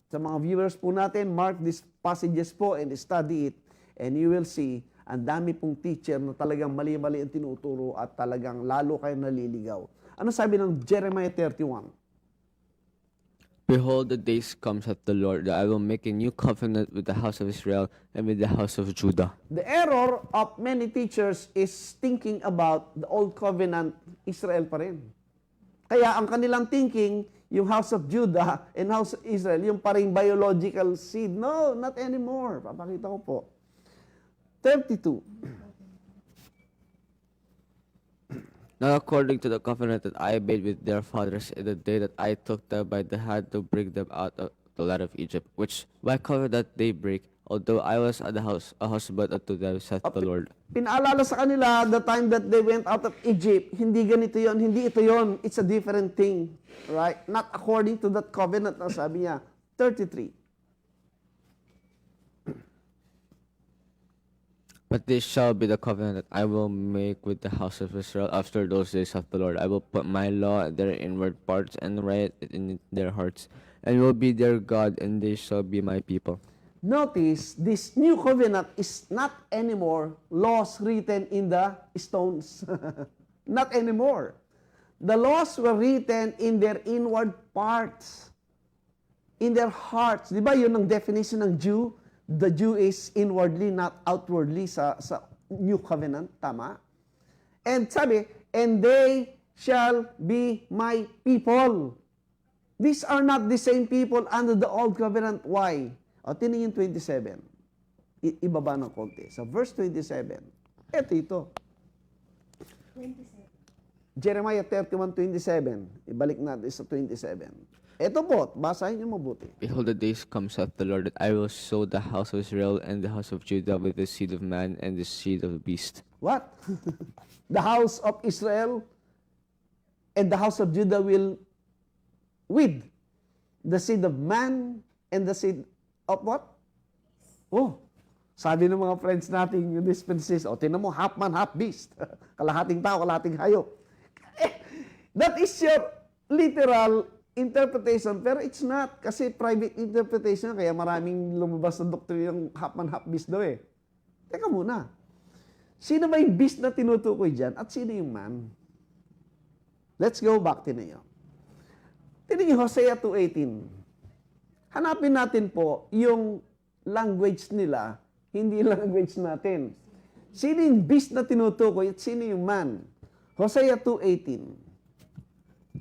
Sa mga viewers po natin, mark these passages po and study it and you will see ang dami pong teacher na talagang mali-mali ang tinuturo at talagang lalo kayo naliligaw. Ano sabi ng Jeremiah 31? Behold, the days comes of the Lord, that I will make a new covenant with the house of Israel and with the house of Judah. The error of many teachers is thinking about the old covenant, Israel pa rin. Kaya ang kanilang thinking, yung house of Judah and house of Israel, yung paring biological seed. No, not anymore. Papakita ko po. 32. Not according to the covenant that I made with their fathers in the day that I took them by the hand to bring them out of the land of Egypt, which by covenant they break, although I was a husband unto them, saith the Lord. Pinaalala sa kanila the time that they went out of Egypt, hindi ganito yon, hindi ito yon. It's a different thing. Right? Not according to that covenant na sabi niya. 33. But this shall be the covenant that I will make with the house of Israel after those days of the Lord. I will put my law in their inward parts and write it in their hearts, and will be their God, and they shall be my people. Notice, this new covenant is not anymore laws written in the stones. Not anymore. The laws were written in their inward parts, in their hearts. Di ba yun ang definition ng Jew? The Jew is inwardly, not outwardly sa new covenant. Tama? And sabi, and they shall be my people. These are not the same people under the old covenant. Why? O, tinin yung 27. Ibaba ng konti. Sa verse 27, ito. 27. Jeremiah 31:27. Ibalik natin sa 27. Ito po, basahin niyo mabuti. Behold, the days comes of the Lord, that I will sow the house of Israel and the house of Judah with the seed of man and the seed of the beast. What? The house of Israel and the house of Judah will with the seed of man and the seed of what? Oh, sabi ng mga friends natin, yung dispenses, tinan mo, half man, half beast. Kalahating tao, kalahating hayop. That is your literal interpretation, pero it's not. Kasi private interpretation, kaya maraming lumabas na doctrine ng half man, half beast daw eh. Teka muna. Sino ba yung beast na tinutukoy dyan at sino yung man? Let's go back to niyo. Tinig yung Hosea 2:18. Hanapin natin po yung language nila, hindi language natin. Sino yung beast na tinutukoy at sino yung man? Hosea 2:18.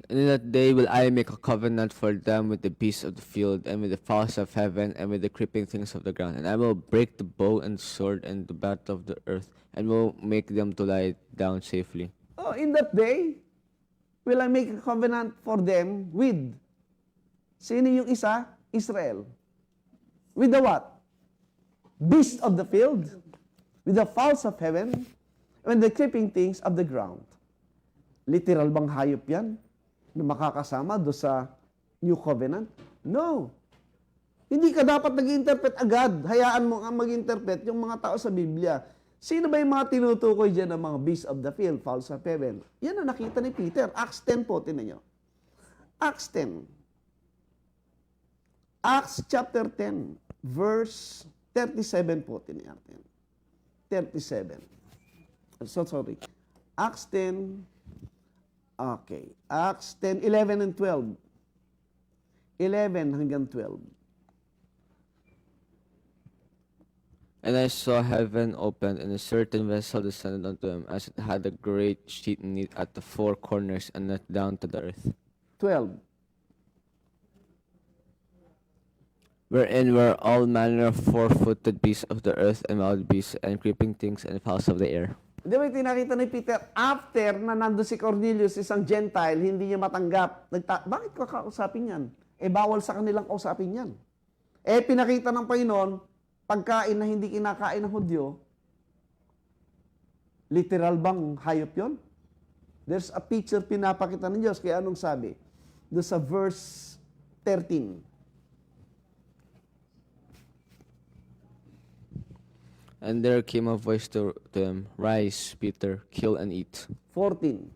And in that day will I make a covenant for them with the beasts of the field, and with the fowls of heaven, and with the creeping things of the ground. And I will break the bow and sword and the battle of the earth, and will make them to lie down safely. Oh, in that day, will I make a covenant for them with? Sino yung isa? Israel. With the what? Beasts of the field, with the fowls of heaven, and the creeping things of the ground. Literal bang hayop yan na makakasama do sa New Covenant? No. Hindi ka dapat nag-interpret agad. Hayaan mo ang mag-interpret yung mga tao sa Biblia. Sino ba yung mga tinutukoy dyan ng mga beasts of the field, fowls of heaven? Yan ang nakita ni Peter. Acts 10 po, tinan nyo. Acts 10. Acts chapter 10, verse 37 po, tinan natin. 37. So, sorry. Acts 10, okay. Acts 10, 11 and 12. 11 hanggang 12. And I saw heaven opened, and a certain vessel descended unto him, as it had a great sheet in it at the four corners, and let down to the earth. 12. Wherein were all manner of four-footed beasts of the earth, and wild beasts, and creeping things, and fowls of the air. Di ba tinakita ni Peter, after na nando si Cornelius, isang Gentile, hindi niya matanggap. Bakit ko kakausapin yan? Bawal sa kanilang kausapin yan. Pinakita ng Panginoon, pagkain na hindi kinakain ng Hudyo, literal bang hayop yon? There's a picture pinapakita ng Diyos. Kaya anong sabi? Doon sa verse 13. And there came a voice to him, Rise, Peter, kill and eat. 14.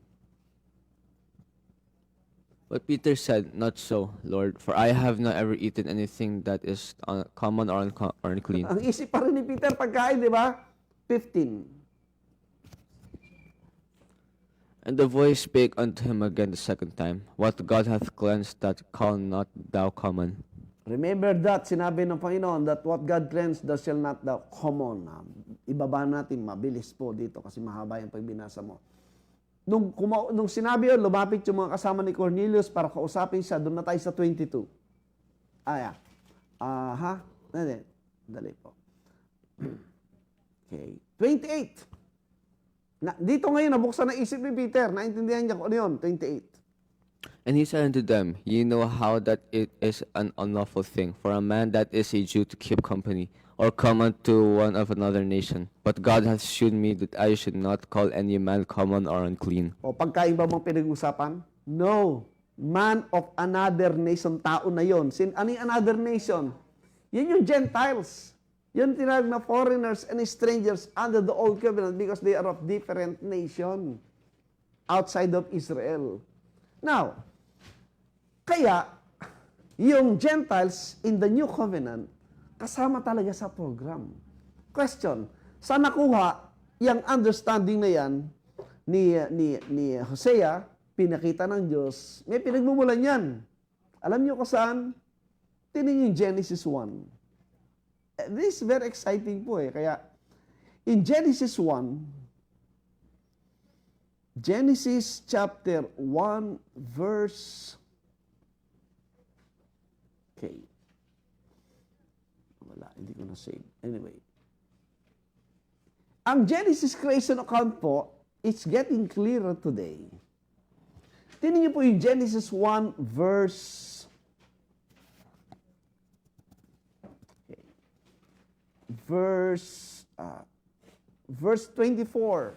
But Peter said, Not so, Lord, for I have not ever eaten anything that is common or unclean. Ang isip pa rin ni Peter pagkain, di ba? 15. And the voice spake unto him again the second time, What God hath cleansed, that call not thou common. Remember that, sinabi ng Panginoon, that what God cleansed, thou shall not thou common. Ibaba natin, mabilis po dito kasi mahaba yung pagbinasa mo. Nung sinabi yun, lumapit yung mga kasama ni Cornelius para kausapin siya, doon na tayo sa 22. Dali po. Okay. 28. Dito ngayon, nabuksan na isip ni Peter. Naintindihan niya kung ano yun. 28. And he said unto them, Ye know how that it is an unlawful thing for a man that is a Jew to keep company, or come unto one of another nation. But God hath shewn me that I should not call any man common or unclean. O pagkaiba bang pinag-usapan? No. Man of another nation, tao na yon. Ano yung another nation? Yan yung Gentiles. Yun tinawag na foreigners and strangers under the old covenant because they are of different nation outside of Israel. Now, kaya, yung Gentiles in the new covenant, kasama talaga sa program. Question, saan nakuha yung understanding na yan ni Hosea, pinakita ng Diyos, may pinagmumulan yan. Alam niyo kung saan? Tingnan yung Genesis 1. This is very exciting po eh. Kaya, in Genesis 1, Genesis chapter 1, verse... Okay. Wala, hindi ko na-save. Anyway. Ang Genesis creation account po, it's getting clearer today. Tingnan niyo po yung Genesis 1, verse... Verse 24.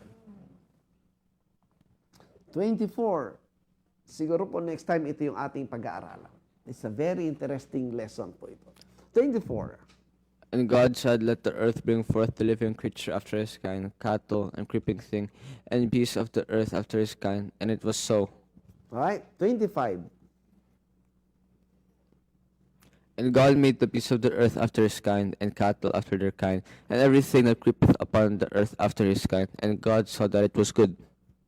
24. Siguro po next time ito yung ating pag-aaralan. It's a very interesting lesson po ito. 24. And God said, Let the earth bring forth the living creature after his kind, cattle and creeping thing, and beasts of the earth after his kind. And it was so. Alright, 25. And God made the beasts of the earth after his kind, and cattle after their kind, and everything that creepeth upon the earth after his kind. And God saw that it was good.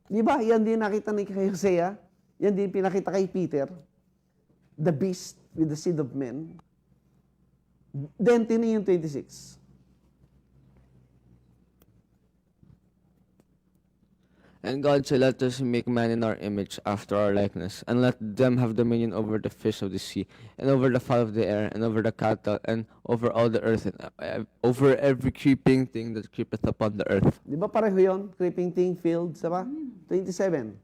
Di ba? Yan din nakita ni kay Hosea. Yan din pinakita kay Peter. The beast with the seed of men. Then, tinan yung 26. And God said, Let us make man in our image, after our likeness, and let them have dominion over the fish of the sea, and over the fowl of the air, and over the cattle, and over all the earth, and over every creeping thing that creepeth upon the earth. Di ba pareho yun? Creeping thing, field, sa ba? 27.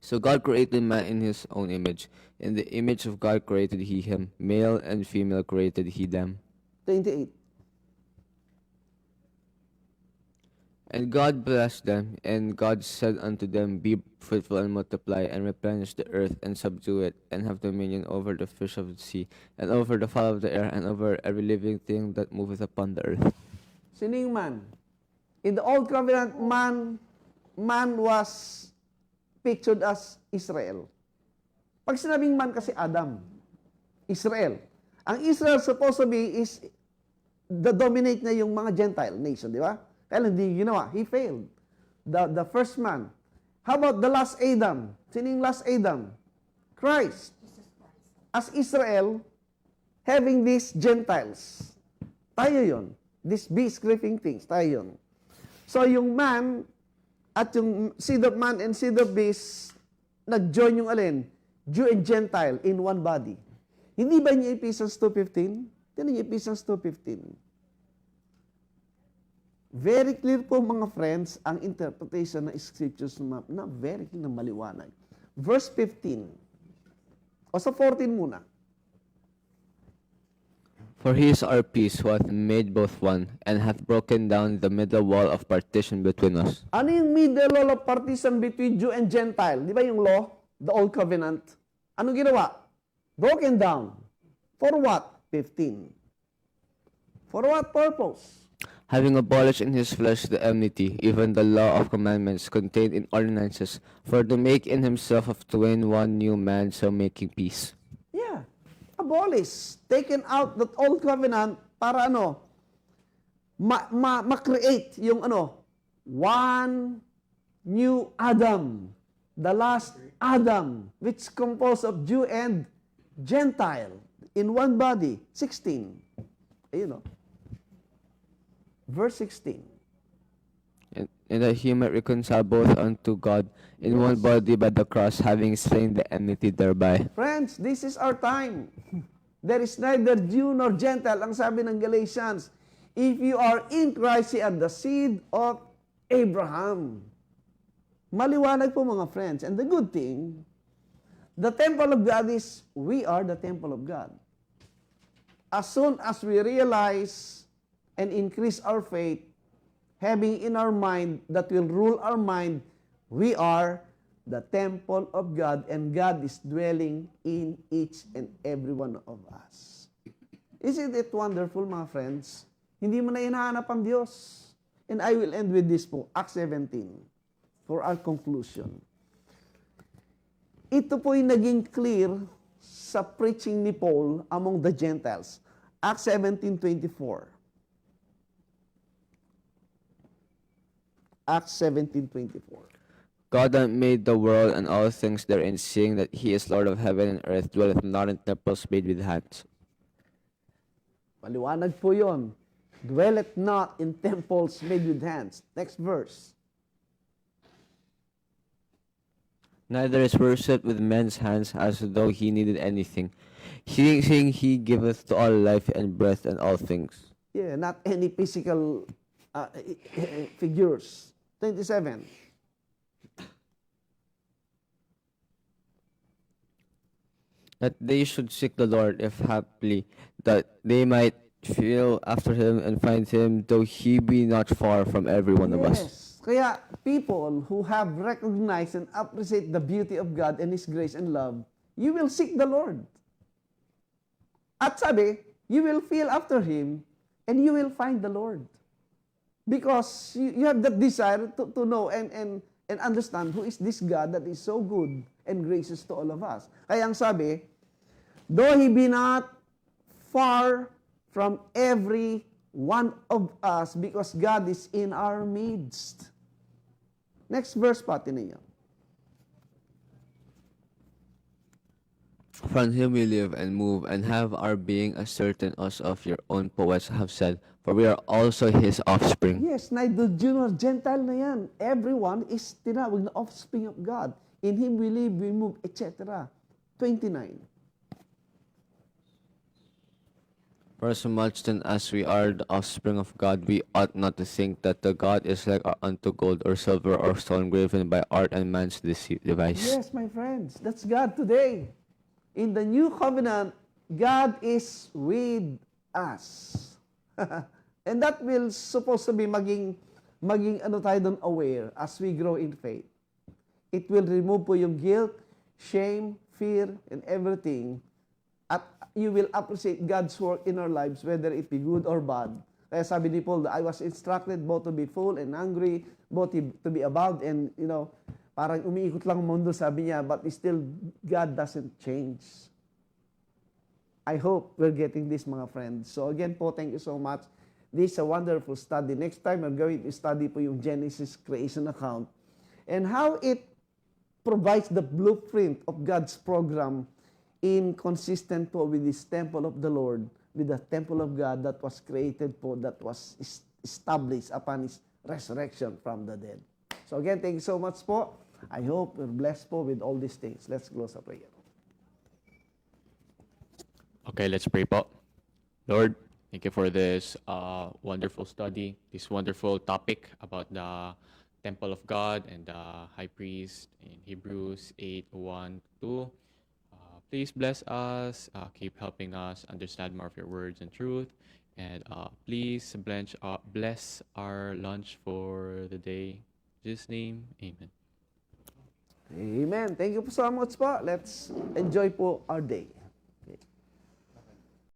So God created man in his own image. In the image of God created he him. Male and female created he them. 28. And God blessed them, and God said unto them, Be fruitful and multiply, and replenish the earth, and subdue it, and have dominion over the fish of the sea, and over the fowl of the air, and over every living thing that moveth upon the earth. Sining man? In the Old Covenant, man was pictured as Israel. Pag sinabing man kasi Adam, Israel. Ang Israel supposed to be is the dominate na yung mga Gentile nation, di ba? Kaya hindi ginawa. He failed. The first man. How about the last Adam? Sining last Adam? Christ. As Israel, having these Gentiles. Tayo yon. These beast creeping things. Tayo yon. So yung man at yung seed of man and seed of beast, nag-join yung alin? Jew and Gentile in one body. Hindi ba niya Ephesians 2:15? Tinan niyo Ephesians 2:15. Very clear po mga friends ang interpretation ng scriptures na very clear na maliwanag. Verse 15. O sa 14 muna. For he is our peace, who hath made both one, and hath broken down the middle wall of partition between us. Ano yung middle wall of partition between Jew and Gentile? Di ba yung law? The Old Covenant. Ano ginawa? Broken down. For what? 15. For what purpose? Having abolished in his flesh the enmity, even the law of commandments contained in ordinances, for to make in himself of twain one new man, so making peace. Yeah. Abolish. Taken out that old covenant para ano, ma-create yung ano, one new Adam, the last Adam, which composed of Jew and Gentile in one body. 16. Ayun o. Verse 16. And that he might reconcile both unto God in one body by the cross, having slain the enmity thereby. Friends, this is our time. There is neither Jew nor Gentile, ang sabi ng Galatians. If you are in Christ, you are the seed of Abraham. Maliwanag po mga friends. And the good thing, the temple of God is, we are the temple of God. As soon as we realize and increase our faith, having in our mind that will rule our mind, we are the temple of God, and God is dwelling in each and every one of us. Isn't it wonderful, mga friends? Hindi mo na hinahanap ang Diyos. And I will end with this po, Acts 17, for our conclusion. Ito po yung naging clear sa preaching ni Paul among the Gentiles. Acts 17:24. Acts 17:24. God that made the world and all things therein, seeing that he is Lord of heaven and earth, dwelleth not in temples made with hands. Maliwanag po yun. Dwelleth not in temples made with hands. Next verse. Neither is worshipped with men's hands, as though he needed anything. Seeing he giveth to all life and breath and all things. Yeah, not any physical figures. 27. That they should seek the Lord, if haply, that they might feel after him and find him, though he be not far from every one of us. Yes. Kaya people who have recognized and appreciate the beauty of God and His grace and love, you will seek the Lord. At sabi, you will feel after Him and you will find the Lord. Because you have that desire to know and understand who is this God that is so good and gracious to all of us. Kaya ang sabi, though He be not far from every one of us, because God is in our midst. Next verse pati ninyo. From him we live and move and have our being, as certain as of your own poets have said, for we are also his offspring. Yes, neither Jew nor Gentile na yan. Everyone is tinawag na offspring of God. In Him we live, we move, etc. 29. For as much then as we are the offspring of God, we ought not to think that the God is like unto gold or silver or stone graven by art and man's device. Yes, my friends, that's God today. In the new covenant, God is with us. And that will supposed to be maging ano tayo doon aware as we grow in faith. It will remove po yung guilt, shame, fear, and everything. At you will appreciate God's work in our lives, whether it be good or bad. Kaya sabi ni Paul, I was instructed both to be full and hungry, both to be abound, and parang umiikot lang ang mundo, sabi niya, but still, God doesn't change. I hope we're getting this, mga friends. So again po, thank you so much. This is a wonderful study. Next time, we're going to study po yung Genesis creation account and how it provides the blueprint of God's program in consistent po with this temple of the Lord, with the temple of God that was created po, that was established upon His resurrection from the dead. So again, thank you so much po. I hope we're blessed po with all these things. Let's close a prayer. Okay, let's pray po. Lord, thank you for this wonderful study, this wonderful topic about the temple of God and the high priest in Hebrews 8:1-2. Please bless us, keep helping us understand more of your words and truth, and please bless our lunch for the day. In Jesus' name, amen. Amen. Thank you po so much po. Let's enjoy po our day.